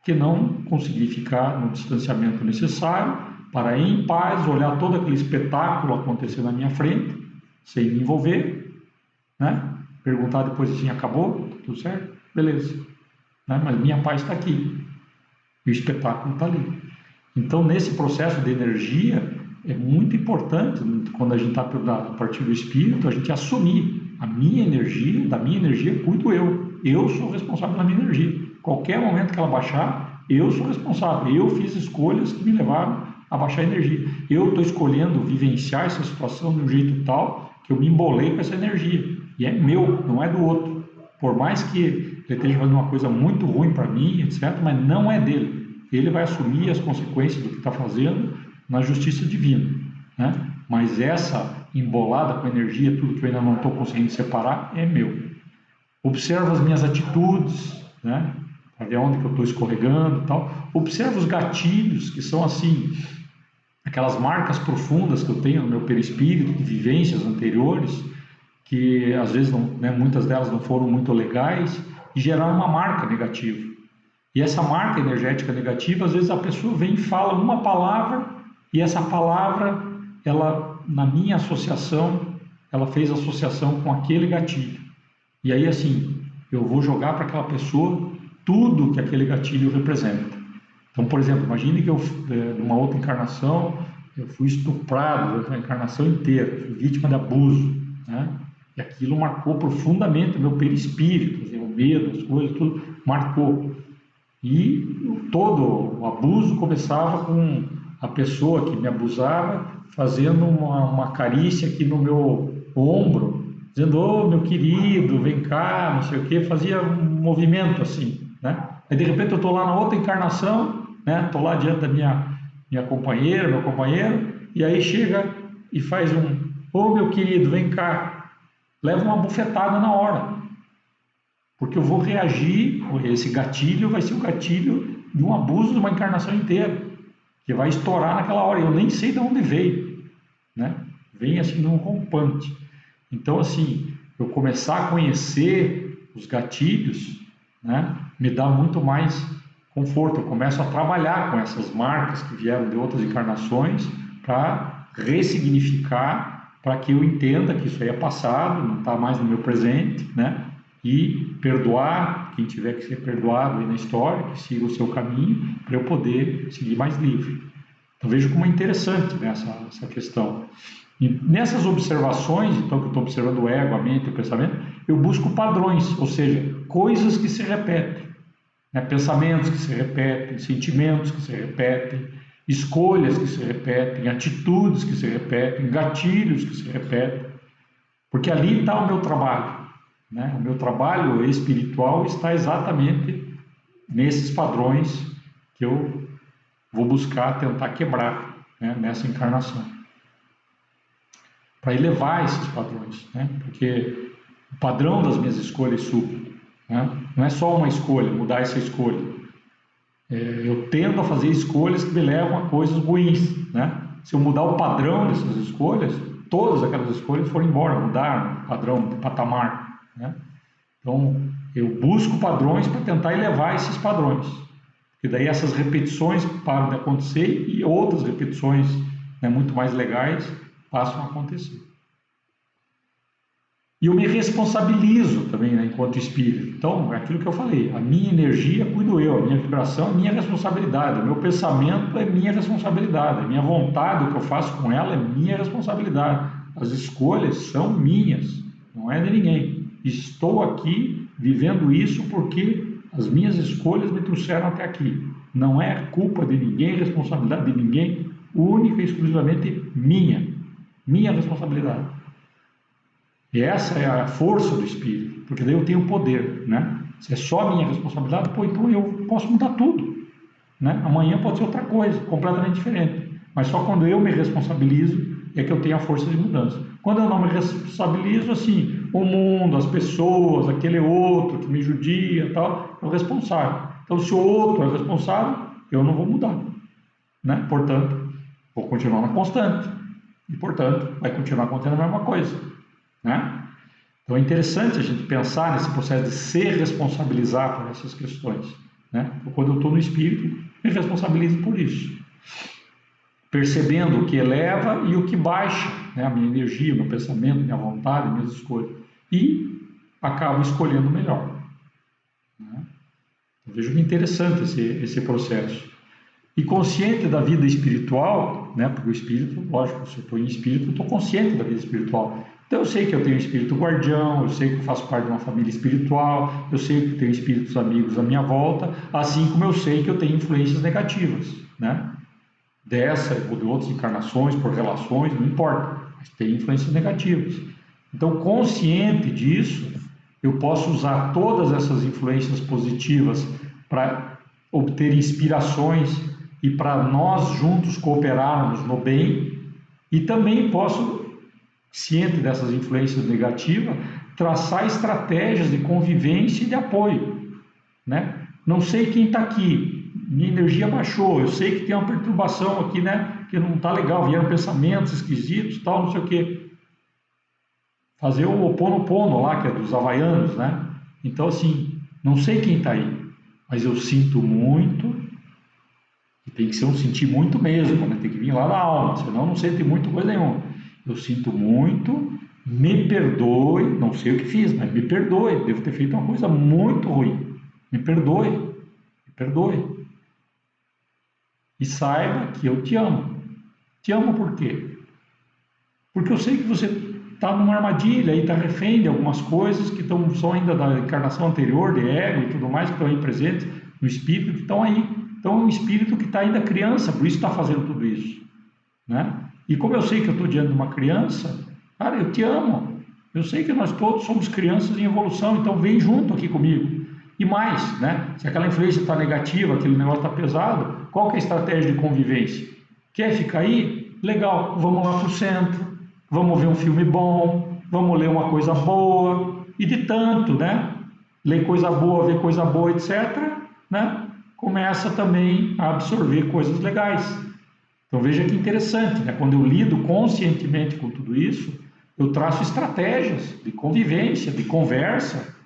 Que não consegui ficar no distanciamento necessário para, em paz, olhar todo aquele espetáculo acontecer na minha frente, sem me envolver, né? Perguntar depois assim, acabou? Tudo certo? Beleza. Né? Mas minha paz está aqui. E o espetáculo está ali. Então, nesse processo de energia, é muito importante, quando a gente está a partir do espírito, a gente assumir a minha energia, da minha energia cuido eu. Eu sou responsável pela minha energia. Qualquer momento que ela baixar, eu sou responsável. Eu fiz escolhas que me levaram a baixar a energia. Eu estou escolhendo vivenciar essa situação de um jeito tal que eu me embolei com essa energia. E é meu, não é do outro. Por mais que ele esteja fazendo uma coisa muito ruim para mim, etc., mas não é dele. Ele vai assumir as consequências do que está fazendo na justiça divina, né? Mas essa embolada com energia, tudo que eu ainda não estou conseguindo separar, é meu. Observo as minhas atitudes, né? Para ver onde que eu estou escorregando e tal. Observo os gatilhos, que são assim, aquelas marcas profundas que eu tenho no meu perispírito, de vivências anteriores, que às vezes, não, né, muitas delas não foram muito legais, e geraram uma marca negativa. E essa marca energética negativa, às vezes a pessoa vem e fala uma palavra, e essa palavra, ela, na minha associação, ela fez associação com aquele gatilho. E aí, assim, eu vou jogar para aquela pessoa tudo que aquele gatilho representa. Então, por exemplo, imagine que eu, numa outra encarnação, eu fui estuprado durante uma encarnação inteira, fui vítima de abuso, né? E aquilo marcou profundamente o meu perispírito, o medo, as coisas, tudo marcou. E todo o abuso começava com a pessoa que me abusava fazendo uma carícia aqui no meu ombro, dizendo, ô meu querido, vem cá, não sei o quê, fazia um movimento assim, né? Aí de repente eu estou lá na outra encarnação, né? Estou lá diante da minha companheira, meu companheiro, e aí chega e faz ô meu querido, vem cá, leva uma bufetada na hora. Porque eu vou reagir, esse gatilho vai ser o gatilho de um abuso de uma encarnação inteira, que vai estourar naquela hora. Eu nem sei de onde veio, né? Vem assim num rompante. Então, assim, eu começar a conhecer os gatilhos, né, me dá muito mais conforto. Eu começo a trabalhar com essas marcas que vieram de outras encarnações para ressignificar, para que eu entenda que isso aí é passado, não está mais no meu presente, né? E perdoar quem tiver que ser perdoado aí na história, que siga o seu caminho, para eu poder seguir mais livre. Então vejo como é interessante, né, essa questão. E nessas observações, então que eu estou observando o ego, a mente, o pensamento, eu busco padrões, ou seja, coisas que se repetem, né, pensamentos que se repetem, sentimentos que se repetem, escolhas que se repetem, atitudes que se repetem, gatilhos que se repetem, porque ali está o meu trabalho. Né? O meu trabalho espiritual está exatamente nesses padrões que eu vou buscar tentar quebrar, né, nessa encarnação. para elevar esses padrões, né? Porque o padrão das minhas escolhas sube, né? Não é só uma escolha, mudar essa escolha. Eu tendo a fazer escolhas que me levam a coisas ruins, né? Se eu mudar o padrão dessas escolhas, todas aquelas escolhas foram embora, mudaram o padrão, o patamar, né? Então, eu busco padrões para tentar elevar esses padrões. E daí essas repetições param de acontecer e outras repetições, né, muito mais legais passam a acontecer. E eu me responsabilizo também, né, enquanto espírito. Então, é aquilo que eu falei, a minha energia cuido eu, a minha vibração é minha responsabilidade, o meu pensamento é minha responsabilidade, a minha vontade, o que eu faço com ela é minha responsabilidade. As escolhas são minhas, não é de ninguém. Estou aqui vivendo isso porque as minhas escolhas me trouxeram até aqui. Não é culpa de ninguém, responsabilidade de ninguém, única e exclusivamente minha responsabilidade. E essa é a força do Espírito, porque daí eu tenho poder, né? Se é só minha responsabilidade, pô, então eu posso mudar tudo, né? Amanhã pode ser outra coisa, completamente diferente. Mas só quando eu me responsabilizo é que eu tenho a força de mudança. Quando eu não me responsabilizo, assim, o mundo, as pessoas, aquele outro que me judia e tal, é o responsável. Então, se o outro é responsável, eu não vou mudar, né? Portanto, vou continuar na constante. E, portanto, vai continuar acontecendo a mesma coisa, né? Então, é interessante a gente pensar nesse processo de se responsabilizar por essas questões, né? Então, quando eu estou no espírito, me responsabilizo por isso. Percebendo o que eleva e o que baixa, né? A minha energia, meu pensamento, minha vontade, minhas escolhas. E acabo escolhendo o melhor, né? Eu vejo que é interessante esse processo. E consciente da vida espiritual, né? Porque o espírito, lógico, se eu estou em espírito, eu estou consciente da vida espiritual. Então eu sei que eu tenho um espírito guardião, eu sei que eu faço parte de uma família espiritual, eu sei que tenho espíritos amigos à minha volta, assim como eu sei que eu tenho influências negativas, né? Dessa ou de outras encarnações, por relações, não importa, mas tem influências negativas. Então, consciente disso, eu posso usar todas essas influências positivas para obter inspirações e para nós juntos cooperarmos no bem, e também posso, ciente dessas influências negativas, traçar estratégias de convivência e de apoio, né? Não sei quem está aqui, minha energia baixou, eu sei que tem uma perturbação aqui, né? Que não está legal, vieram pensamentos esquisitos, tal, não sei o quê. Fazer o Ho'oponopono lá, que é dos havaianos, né? Então, assim, não sei quem está aí, mas eu sinto muito, e tem que ser um sentir muito mesmo, né? Tem que vir lá da alma, senão não sente muito coisa nenhuma. Eu sinto muito, me perdoe, não sei o que fiz, mas me perdoe, devo ter feito uma coisa muito ruim. Me perdoe. E saiba que eu te amo. Te amo por quê? Porque eu sei que você está numa armadilha e está refém de algumas coisas que são ainda da encarnação anterior, de ego e tudo mais, que estão aí presentes no espírito, que estão aí. Então é um espírito que está ainda criança, por isso está fazendo tudo isso, né? E como eu sei que eu estou diante de uma criança, cara, eu te amo. Eu sei que nós todos somos crianças em evolução, então vem junto aqui comigo. E mais, né? Se aquela influência está negativa, aquele negócio está pesado, qual que é a estratégia de convivência? Quer ficar aí? Legal, vamos lá para o centro, vamos ver um filme bom, vamos ler uma coisa boa, e de tanto, né? Ler coisa boa, ver coisa boa, etc., né? Começa também a absorver coisas legais. Então veja que interessante, né? Quando eu lido conscientemente com tudo isso, eu traço estratégias de convivência, de conversa,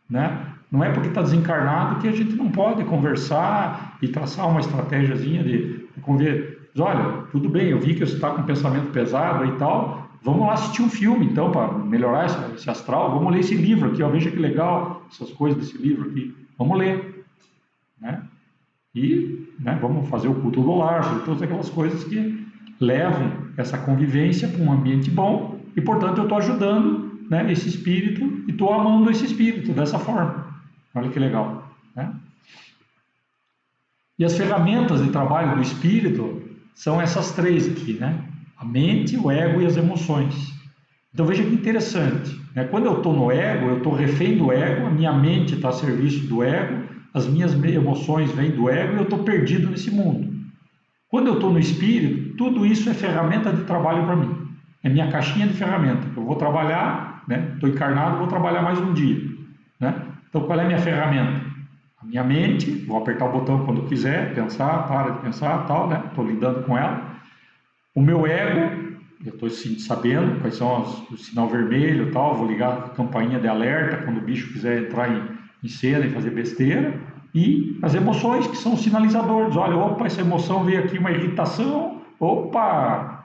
né? Não é porque está desencarnado que a gente não pode conversar e traçar uma estratégiazinha de conver. Olha, tudo bem, eu vi que você está com um pensamento pesado e tal, vamos lá assistir um filme então para melhorar esse astral, vamos ler esse livro aqui, ó, veja que legal essas coisas desse livro aqui, vamos ler, né? E, né, vamos fazer o culto do lar, todas aquelas coisas que levam essa convivência para um ambiente bom e, portanto, eu estou ajudando, né, esse espírito e estou amando esse espírito dessa forma. Olha que legal, né? E as ferramentas de trabalho do espírito são essas três aqui, né? A mente, o ego e as emoções. Então veja que interessante, né? Quando eu estou no ego, eu estou refém do ego, a minha mente está a serviço do ego, as minhas emoções vêm do ego e eu estou perdido nesse mundo. Quando eu estou no espírito, tudo isso é ferramenta de trabalho para mim. é minha caixinha de ferramenta. Eu vou trabalhar, né? Estou encarnado, vou trabalhar mais um dia, né? Então, qual é a minha ferramenta? A minha mente, vou apertar o botão quando quiser, pensar, para de pensar, tal, né? Estou lidando com ela. O meu ego, eu estou sabendo quais são o sinal vermelho, tal, vou ligar a campainha de alerta quando o bicho quiser entrar em cena e fazer besteira. E as emoções, que são sinalizadores. Olha, opa, essa emoção veio aqui, uma irritação, opa,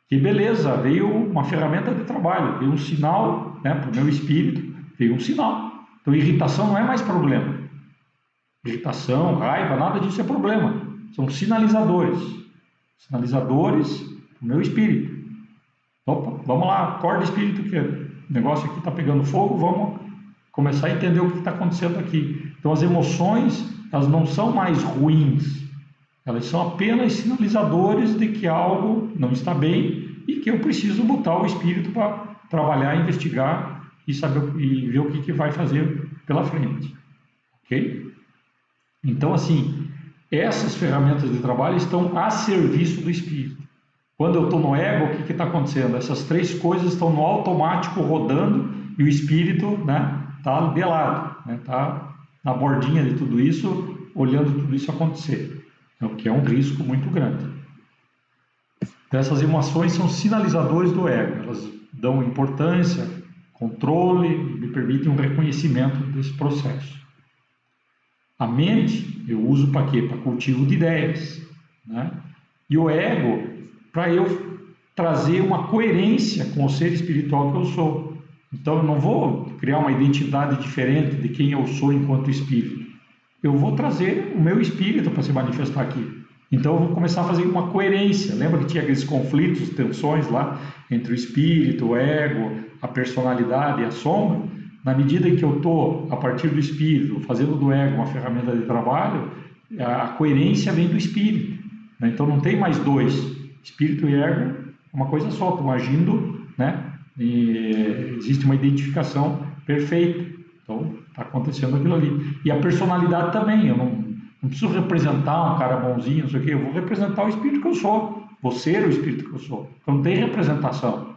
que beleza, veio uma ferramenta de trabalho, veio um sinal, né, para o meu espírito, veio um sinal. Então, irritação não é mais problema. Irritação, raiva, nada disso é problema. São sinalizadores. Sinalizadores do meu espírito. Opa, vamos lá, acorda espírito, que o negócio aqui está pegando fogo, vamos começar a entender o que está acontecendo aqui. Então, as emoções, elas não são mais ruins. Elas são apenas sinalizadores de que algo não está bem e que eu preciso botar o espírito para trabalhar, investigar e saber e ver o que vai fazer pela frente. Ok? Então, assim, essas ferramentas de trabalho estão a serviço do espírito. Quando eu estou no ego, o que está acontecendo? Essas três coisas estão no automático rodando e o espírito, né, está de lado, está na bordinha de tudo isso, olhando tudo isso acontecer. O que é um risco muito grande. Então, essas emoções são sinalizadores do ego, elas dão importância, controle, me permitem um reconhecimento desse processo. A mente eu uso para quê? Para cultivo de ideias, né? E o ego, para eu trazer uma coerência com o ser espiritual que eu sou. Então, eu não vou criar uma identidade diferente de quem eu sou enquanto espírito. Eu vou trazer o meu espírito para se manifestar aqui. Então, eu vou começar a fazer uma coerência. Lembra que tinha aqueles conflitos, tensões lá entre o espírito, o ego, a personalidade e a sombra? Na medida em que eu estou, a partir do espírito, fazendo do ego uma ferramenta de trabalho, a coerência vem do espírito, né? Então, não tem mais dois. Espírito e ego é uma coisa só, estão agindo, né? E existe uma identificação perfeita. Então, está acontecendo aquilo ali. E a personalidade também, eu não preciso representar um cara bonzinho, não sei o quê, eu vou representar o espírito que eu sou, vou ser o espírito que eu sou. Então, não tem representação,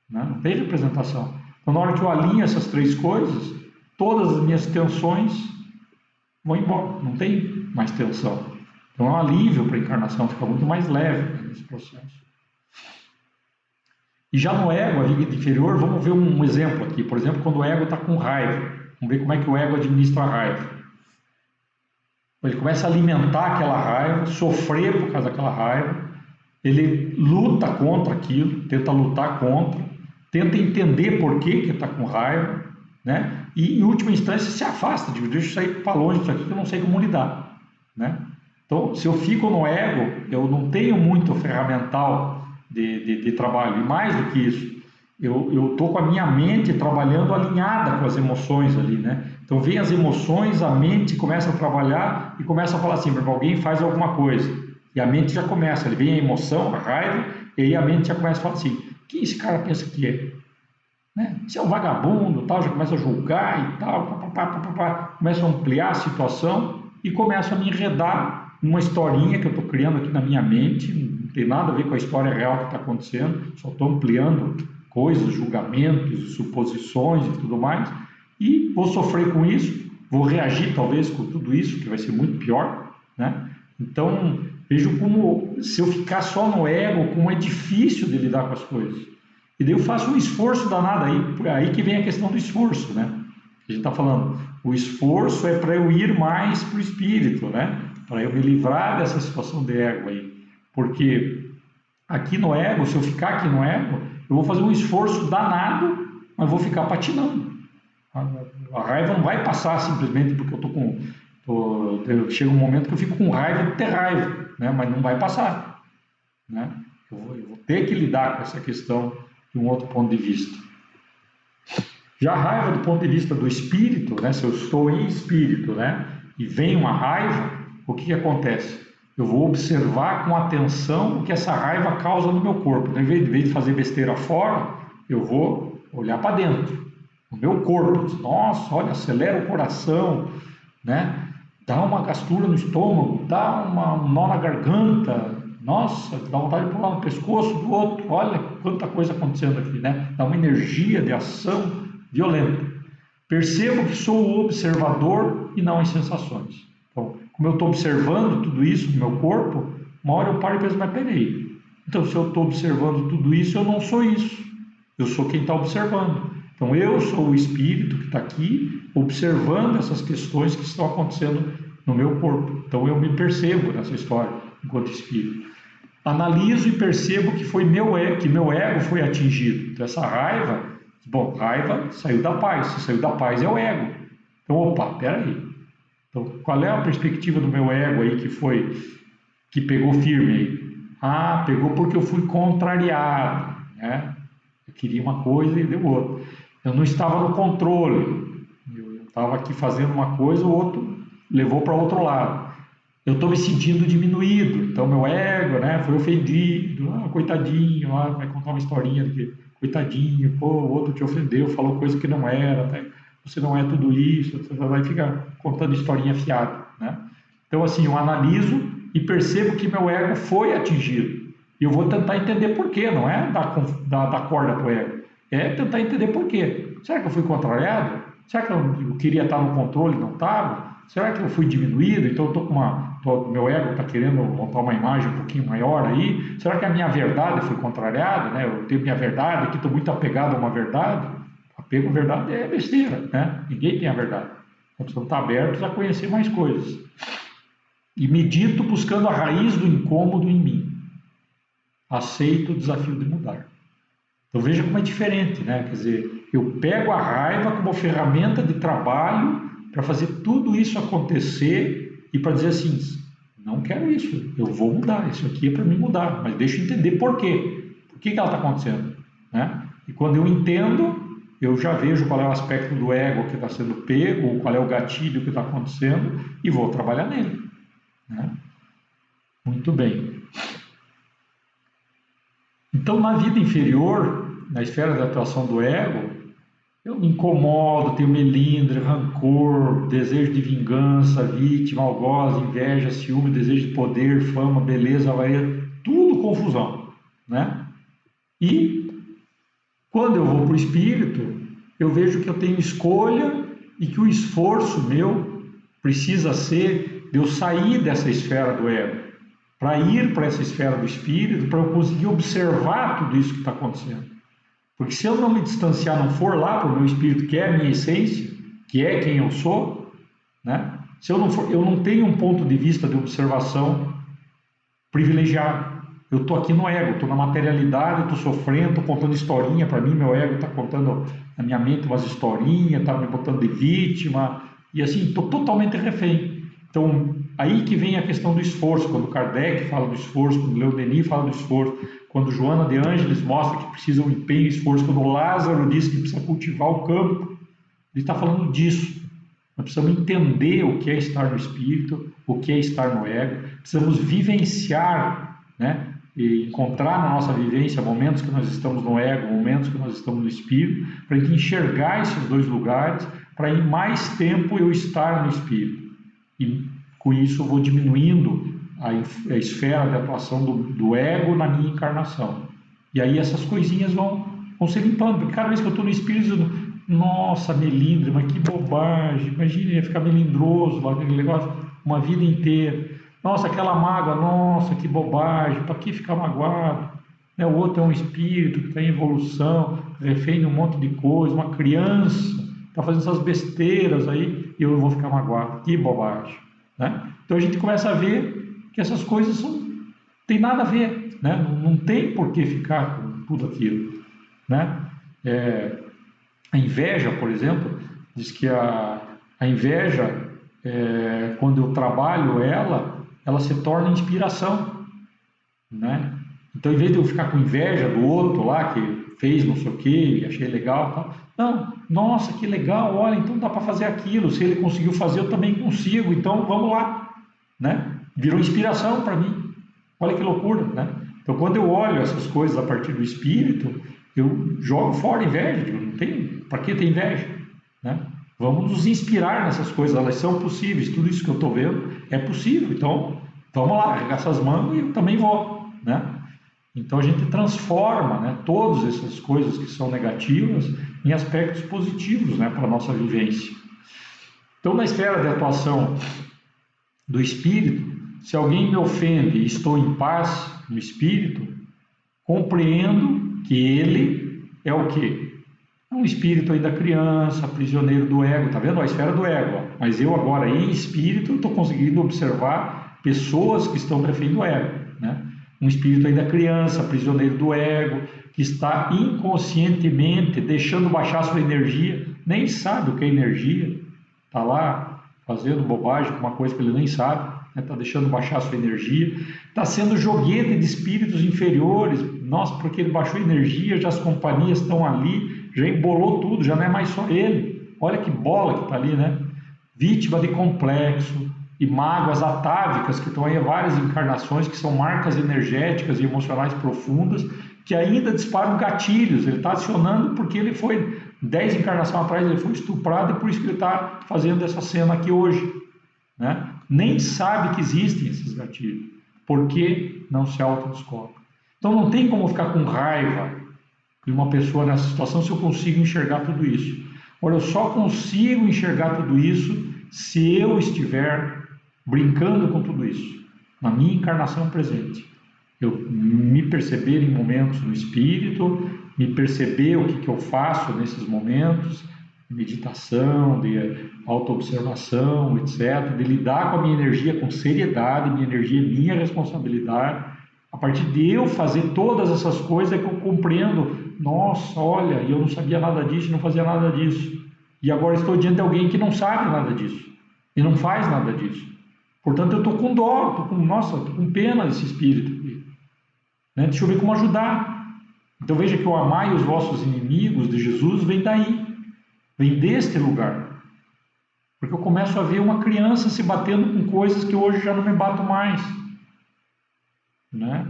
né? Não tem representação. Então, na hora que eu alinho essas três coisas, todas as minhas tensões vão embora, não tem mais tensão. Então, é um alívio para a encarnação, fica muito mais leve, né, nesse processo. E já no ego, a vida inferior, vamos ver um exemplo aqui. Por exemplo, quando o ego está com raiva. Vamos ver como é que o ego administra a raiva. Ele começa a alimentar aquela raiva, sofrer por causa daquela raiva. Ele luta contra aquilo, tenta lutar contra, tenta entender por que está com raiva, né? E, em última instância, se afasta, diz, deixa eu sair para longe disso aqui que eu não sei como lidar, né? Então, se eu fico no ego, eu não tenho muito ferramental de trabalho. E mais do que isso, eu estou com a minha mente trabalhando alinhada com as emoções ali, né? Então, vem as emoções, a mente começa a trabalhar e começa a falar assim, alguém faz alguma coisa. E a mente já começa, ele vem a emoção, a raiva, e aí a mente já começa a falar assim, quem esse cara pensa que é? Né? Se é um vagabundo, tal, já começa a julgar e tal, começa a ampliar a situação e começa a me enredar numa historinha que eu estou criando aqui na minha mente, não tem nada a ver com a história real que está acontecendo, só estou ampliando coisas, julgamentos, suposições e tudo mais, e vou sofrer com isso, vou reagir talvez com tudo isso, que vai ser muito pior, né? Então, vejo como, se eu ficar só no ego, como é difícil de lidar com as coisas. E daí eu faço um esforço danado, aí que vem a questão do esforço, né? A gente está falando, o esforço é para eu ir mais para o espírito, né? Para eu me livrar dessa situação de ego aí. Porque aqui no ego, se eu ficar aqui no ego, eu vou fazer um esforço danado, mas vou ficar patinando. A raiva não vai passar simplesmente porque eu estou com... chega um momento que eu fico com raiva de ter raiva, né? Mas não vai passar, né? Eu vou ter que lidar com essa questão de um outro ponto de vista. Já a raiva do ponto de vista do espírito, né? Se eu estou em espírito, né? E vem uma raiva, o que acontece? Eu vou observar com atenção o que essa raiva causa no meu corpo. Então, em vez de fazer besteira fora, eu vou olhar para dentro, no meu corpo. Nossa, olha, acelera o coração, né? Dá uma gastura no estômago, dá um nó na garganta, Nossa, dá vontade de pular no pescoço do outro. Olha quanta coisa acontecendo aqui, né? Dá uma energia de ação violenta. Percebo que sou o observador e não as sensações. Então, como eu estou observando tudo isso no meu corpo, uma hora eu paro e penso, mas peraí. Então, se eu estou observando tudo isso, eu não sou isso. Eu sou quem está observando. Então, eu sou o espírito que está aqui observando essas questões que estão acontecendo no meu corpo. Então, eu me percebo nessa história enquanto espírito. Analiso e percebo que foi que meu ego foi atingido. Então, essa raiva, bom, raiva saiu da paz. Se saiu da paz, é o ego. Então, opa, peraí. Então, qual é a perspectiva do meu ego aí que pegou firme aí? Ah, pegou porque eu fui contrariado, né? Eu queria uma coisa e deu outra. Eu não estava no controle. Eu estava aqui fazendo uma coisa, o outro levou para outro lado. Eu estou me sentindo diminuído. Então, meu ego, né, foi ofendido. Ah, coitadinho, vai contar uma historinha de que, coitadinho, pô, o outro te ofendeu, falou coisa que não era, né? Você não é tudo isso, você vai ficar contando historinha fiada, né? Então, assim, eu analiso e percebo que meu ego foi atingido. E eu vou tentar entender por quê, não é dar corda para o ego. É tentar entender por quê. Será que eu fui contrariado? Será que eu queria estar no controle e não estava? Será que eu fui diminuído? Então, eu tô com meu ego está querendo montar uma imagem um pouquinho maior aí. Será que a minha verdade foi contrariada? Né? Eu tenho minha verdade, aqui estou muito apegado a uma verdade. Apego à verdade é besteira, né? Ninguém tem a verdade. Nós precisamos estar abertos a conhecer mais coisas. E medito buscando a raiz do incômodo em mim. Aceito o desafio de mudar. Então veja como é diferente, né? Quer dizer, eu pego a raiva como ferramenta de trabalho para fazer tudo isso acontecer e para dizer assim, não quero isso, eu vou mudar, isso aqui é para mim mudar, mas deixa eu entender por quê. Por que ela está acontecendo, né? E quando eu entendo, eu já vejo qual é o aspecto do ego que está sendo pego, qual é o gatilho que está acontecendo e vou trabalhar nele, né? Muito bem. Então, na vida inferior, na esfera de atuação do ego, eu me incomodo, tenho melindre, rancor, desejo de vingança, vítima, algoz, inveja, ciúme, desejo de poder, fama, beleza, avaria, tudo confusão, né? E quando eu vou para o espírito, eu vejo que eu tenho escolha e que o esforço meu precisa ser de eu sair dessa esfera do ego, para ir para essa esfera do espírito, para eu conseguir observar tudo isso que está acontecendo. Porque se eu não me distanciar, não for lá para o meu espírito, que é a minha essência, que é quem eu sou, né? Se eu não for, eu não tenho um ponto de vista de observação privilegiado. Eu estou aqui no ego, estou na materialidade, estou sofrendo, estou contando historinha para mim, meu ego está contando na minha mente umas historinhas, está me botando de vítima, e assim, estou totalmente refém. Então, aí que vem a questão do esforço, quando Kardec fala do esforço, quando Leon Denis fala do esforço, quando Joana de Ângeles mostra que precisa um empenho e esforço, quando Lázaro diz que precisa cultivar o campo, ele está falando disso. Nós precisamos entender o que é estar no espírito, o que é estar no ego, precisamos vivenciar, né? E encontrar na nossa vivência momentos que nós estamos no ego, momentos que nós estamos no espírito, para a gente enxergar esses dois lugares, para em mais tempo eu estar no espírito. E com isso eu vou diminuindo a esfera de atuação do ego na minha encarnação. E aí essas coisinhas vão se limpando, porque cada vez que eu estou no espírito, nossa, melindre, mas que bobagem, imagina, ia ficar melindroso lá, aquele negócio, uma vida inteira. Nossa, aquela mágoa, nossa, que bobagem, para que ficar magoado? Né? O outro é um espírito que está em evolução, refém de um monte de coisa, uma criança, está fazendo essas besteiras aí, e eu vou ficar magoado, que bobagem. Né? Então a gente começa a ver que essas coisas não tem nada a ver, né? Não tem por que ficar com tudo aquilo. Né? A inveja, por exemplo, diz que a inveja, quando eu trabalho ela se torna inspiração, né? Então, em vez de eu ficar com inveja do outro lá, que fez não sei o que, e achei legal, tal, não, nossa, que legal, olha, então dá para fazer aquilo, se ele conseguiu fazer, eu também consigo, então vamos lá, né? Virou inspiração para mim, olha que loucura, né? Então, quando eu olho essas coisas a partir do espírito, eu jogo fora a inveja, digo, não tem, para que ter inveja, né? Vamos nos inspirar nessas coisas, elas são possíveis, tudo isso que eu estou vendo é possível, então vamos lá, arregaça as mangas e eu também vou, né? Então a gente transforma, né, todas essas coisas que são negativas em aspectos positivos, né, para a nossa vivência. Então, na esfera de atuação do espírito, se alguém me ofende e estou em paz no espírito, compreendo que ele é o quê? É um espírito ainda criança, prisioneiro do ego, tá vendo? A esfera do ego, ó. Mas eu agora em espírito estou conseguindo observar pessoas que estão refém do ego, né? Um espírito ainda criança, prisioneiro do ego, que está inconscientemente deixando baixar sua energia, nem sabe o que é energia, está lá fazendo bobagem com uma coisa que ele nem sabe, está deixando baixar sua energia, está sendo joguete de espíritos inferiores, nossa, porque ele baixou energia, já as companhias estão ali, já embolou tudo, já não é mais só ele, olha que bola que está ali, né? Vítima de complexo e mágoas atávicas, que estão aí há várias encarnações, que são marcas energéticas e emocionais profundas, que ainda disparam gatilhos, ele está acionando porque ele foi, 10 encarnações atrás, ele foi estuprado e por isso que ele está fazendo essa cena aqui hoje, né? Nem sabe que existem esses gatilhos, porque não se autodescobre. Então não tem como ficar com raiva de uma pessoa nessa situação se eu consigo enxergar tudo isso. Olha, eu só consigo enxergar tudo isso se eu estiver brincando com tudo isso, na minha encarnação presente. Eu me perceber em momentos no espírito, me perceber o que eu faço nesses momentos, meditação, de autoobservação, etc., de lidar com a minha energia com seriedade, minha energia é minha responsabilidade. A partir de eu fazer todas essas coisas é que eu compreendo, nossa, olha, eu não sabia nada disso, não fazia nada disso. E agora estou diante de alguém que não sabe nada disso e não faz nada disso. Portanto, eu estou com dó, estou com pena desse espírito aqui, né? Deixa eu ver como ajudar. Então veja que o amai os vossos inimigos de Jesus vem daí, vem deste lugar. Porque eu começo a ver uma criança se batendo com coisas que hoje já não me bato mais, né?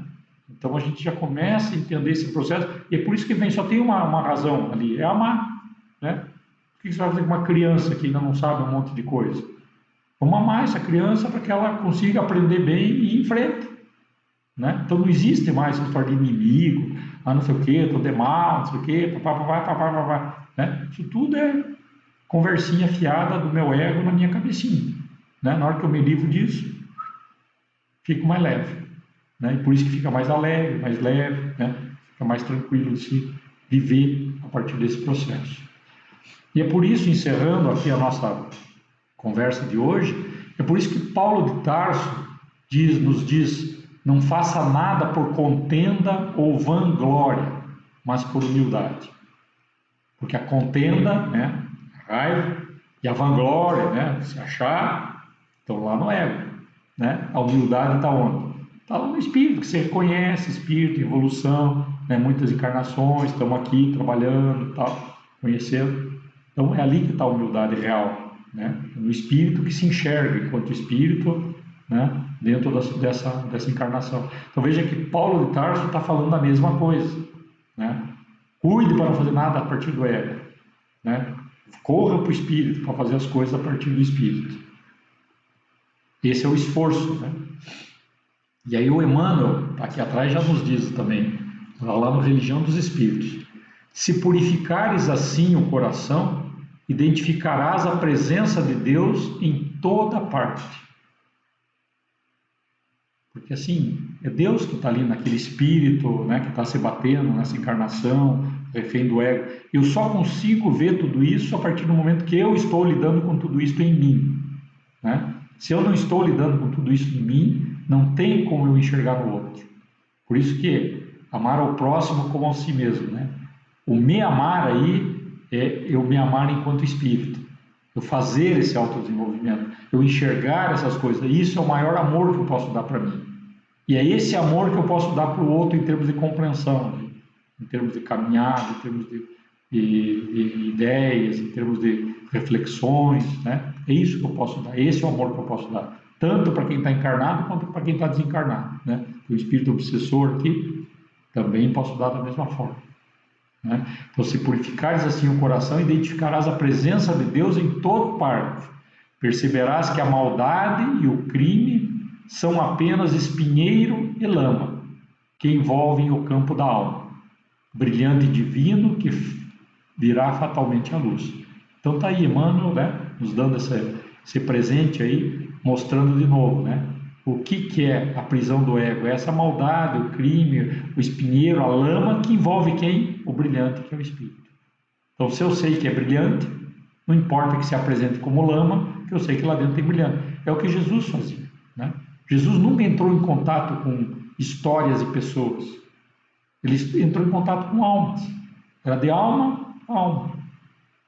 Então a gente já começa a entender esse processo, e é por isso que vem, só tem uma razão ali, é amar, né? O que você vai fazer com uma criança que ainda não sabe um monte de coisa? Vamos amar essa criança para que ela consiga aprender bem e ir em frente, né? Então não existe mais essa história de inimigo, não sei o que, estou de mal, não sei o que, papapá, né? Isso tudo é conversinha fiada do meu ego na minha cabecinha, né? Na hora que eu me livro disso, fico mais leve, né? E por isso que fica mais alegre, mais leve, né? Fica mais tranquilo de se viver a partir desse processo. E é por isso, encerrando aqui a nossa conversa de hoje, é por isso que Paulo de Tarso nos diz, não faça nada por contenda ou vanglória, mas por humildade. Porque a contenda, né, a raiva, e a vanglória, né, se achar, estão lá no ego, né? A humildade está onde? Está lá no espírito, que você reconhece espírito, evolução, né, muitas encarnações, estamos aqui trabalhando, tal, conhecendo. Então é ali que está a humildade real, né? No espírito que se enxerga enquanto espírito, né, dentro dessa encarnação. Então veja que Paulo de Tarso está falando a mesma coisa, né? Cuide para não fazer nada a partir do ego, né? Corra para o espírito para fazer as coisas a partir do espírito. Esse é o esforço, né? E aí o Emmanuel, aqui atrás, já nos diz também, lá no Religião dos Espíritos: se purificares assim o coração, identificarás a presença de Deus em toda parte. Porque assim, é Deus que está ali naquele espírito, né, que está se batendo nessa encarnação, refém do ego. Eu só consigo ver tudo isso a partir do momento que eu estou lidando com tudo isso em mim, né? Se eu não estou lidando com tudo isso em mim, não tem como eu enxergar no outro. Por isso que amar ao próximo como a si mesmo, né? O me amar aí é eu me amar enquanto espírito, eu fazer esse autodesenvolvimento, eu enxergar essas coisas. Isso é o maior amor que eu posso dar para mim. E é esse amor que eu posso dar para o outro em termos de compreensão, em termos de caminhada, em termos de ideias, em termos de reflexões, né? É isso que eu posso dar, esse é o amor que eu posso dar, tanto para quem está encarnado quanto para quem está desencarnado, né? O espírito obsessor aqui também posso dar da mesma forma, né? Então, se purificares assim o coração, identificarás a presença de Deus em toda parte, perceberás que a maldade e o crime são apenas espinheiro e lama, que envolvem o campo da alma, brilhante e divino que virá fatalmente à luz. Então está aí Emmanuel, né, nos dando esse presente aí, mostrando de novo, né, o que é a prisão do ego. É essa maldade, o crime, o espinheiro, a lama que envolve quem? O brilhante, que é o espírito. Então, se eu sei que é brilhante, não importa que se apresente como lama, que eu sei que lá dentro tem brilhante. É o que Jesus fazia, né? Jesus nunca entrou em contato com histórias e pessoas. Ele entrou em contato com almas. Era de alma a alma.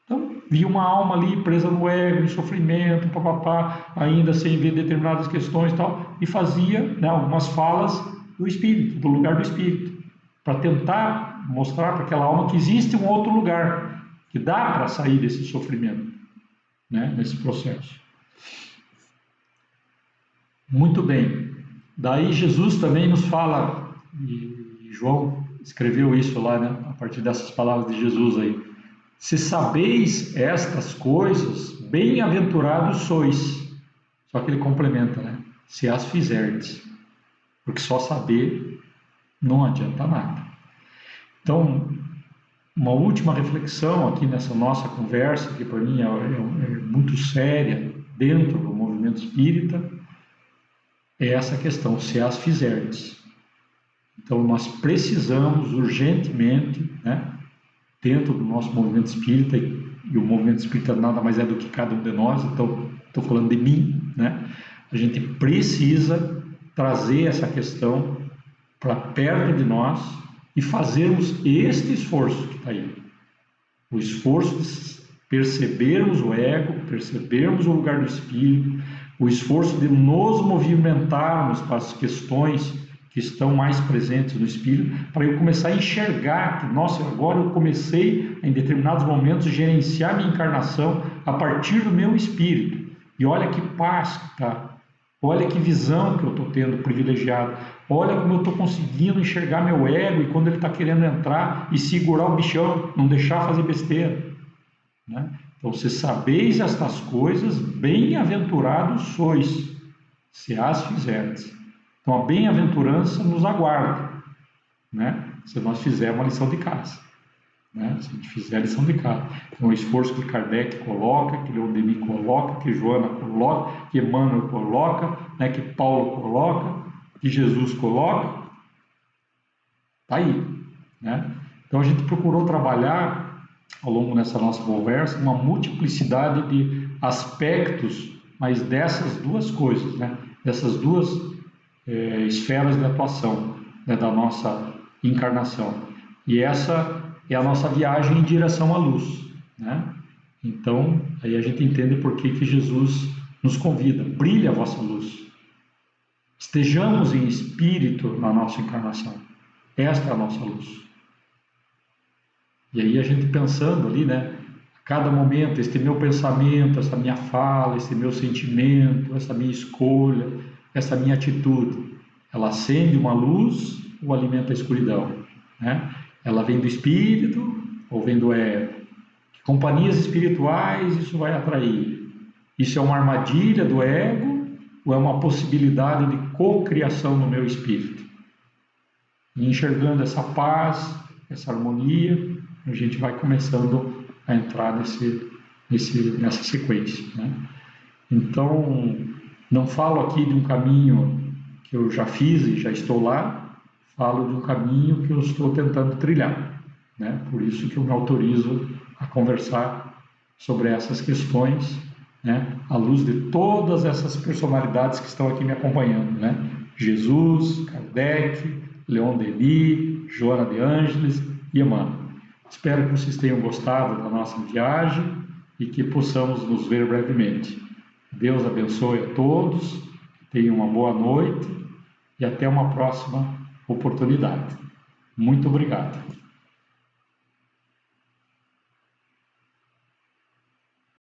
Então, via uma alma ali presa no ego, em sofrimento, papapá, ainda sem ver determinadas questões e tal, e fazia, né, algumas falas do espírito, do lugar do espírito, para tentar mostrar para aquela alma que existe um outro lugar, que dá para sair desse sofrimento, né, nesse processo. Muito bem. Daí Jesus também nos fala, e João escreveu isso lá, né, a partir dessas palavras de Jesus aí. Se sabeis estas coisas, bem-aventurados sois. Só que ele complementa, né? Se as fizerdes. Porque só saber não adianta nada. Então, uma última reflexão aqui nessa nossa conversa, que para mim é muito séria, dentro do movimento espírita, é essa questão, se as fizerdes. Então, nós precisamos urgentemente, né, dentro do nosso movimento espírita, e o movimento espírita nada mais é do que cada um de nós, então estou falando de mim, né? A gente precisa trazer essa questão para perto de nós e fazermos este esforço que está aí. O esforço de percebermos o ego, percebermos o lugar do espírito, o esforço de nos movimentarmos para as questões que estão mais presentes no espírito, para eu começar a enxergar que, nossa, agora eu comecei, em determinados momentos, gerenciar minha encarnação a partir do meu espírito. E olha que paz que está, olha que visão que eu estou tendo privilegiada, olha como eu estou conseguindo enxergar meu ego e quando ele está querendo entrar e segurar o bichão, não deixar fazer besteira, né? Então, se sabeis estas coisas, bem-aventurados sois, se as fizerdes. Então, a bem-aventurança nos aguarda, né? Se nós fizermos a lição de casa, né? Se a gente fizer a lição de casa. Então, o esforço que Kardec coloca, que Leon Denis coloca, que Joana coloca, que Emmanuel coloca, né? Que Paulo coloca, que Jesus coloca, está aí, né? Então, a gente procurou trabalhar, ao longo dessa nossa conversa, uma multiplicidade de aspectos, mas dessas duas coisas, né? Dessas duas esferas de atuação, né, da nossa encarnação. E essa é a nossa viagem em direção à luz, né? Então, aí a gente entende por que Jesus nos convida. Brilhe a vossa luz. Estejamos em espírito na nossa encarnação. Esta é a nossa luz. E aí a gente pensando ali, né? A cada momento, este meu pensamento, essa minha fala, esse meu sentimento, essa minha escolha, essa minha atitude, ela acende uma luz ou alimenta a escuridão, né? Ela vem do espírito ou vem do ego? Que companhias espirituais isso vai atrair? Isso é uma armadilha do ego ou é uma possibilidade de cocriação no meu espírito? E enxergando essa paz, essa harmonia, a gente vai começando a entrar nessa sequência, né? Então, não falo aqui de um caminho que eu já fiz e já estou lá, falo de um caminho que eu estou tentando trilhar, né? Por isso que eu me autorizo a conversar sobre essas questões, né? À luz de todas essas personalidades que estão aqui me acompanhando, né? Jesus, Kardec, Leon Denis, Joana de Ângeles e Emmanuel. Espero que vocês tenham gostado da nossa viagem e que possamos nos ver brevemente. Deus abençoe a todos, tenham uma boa noite e até uma próxima oportunidade. Muito obrigado.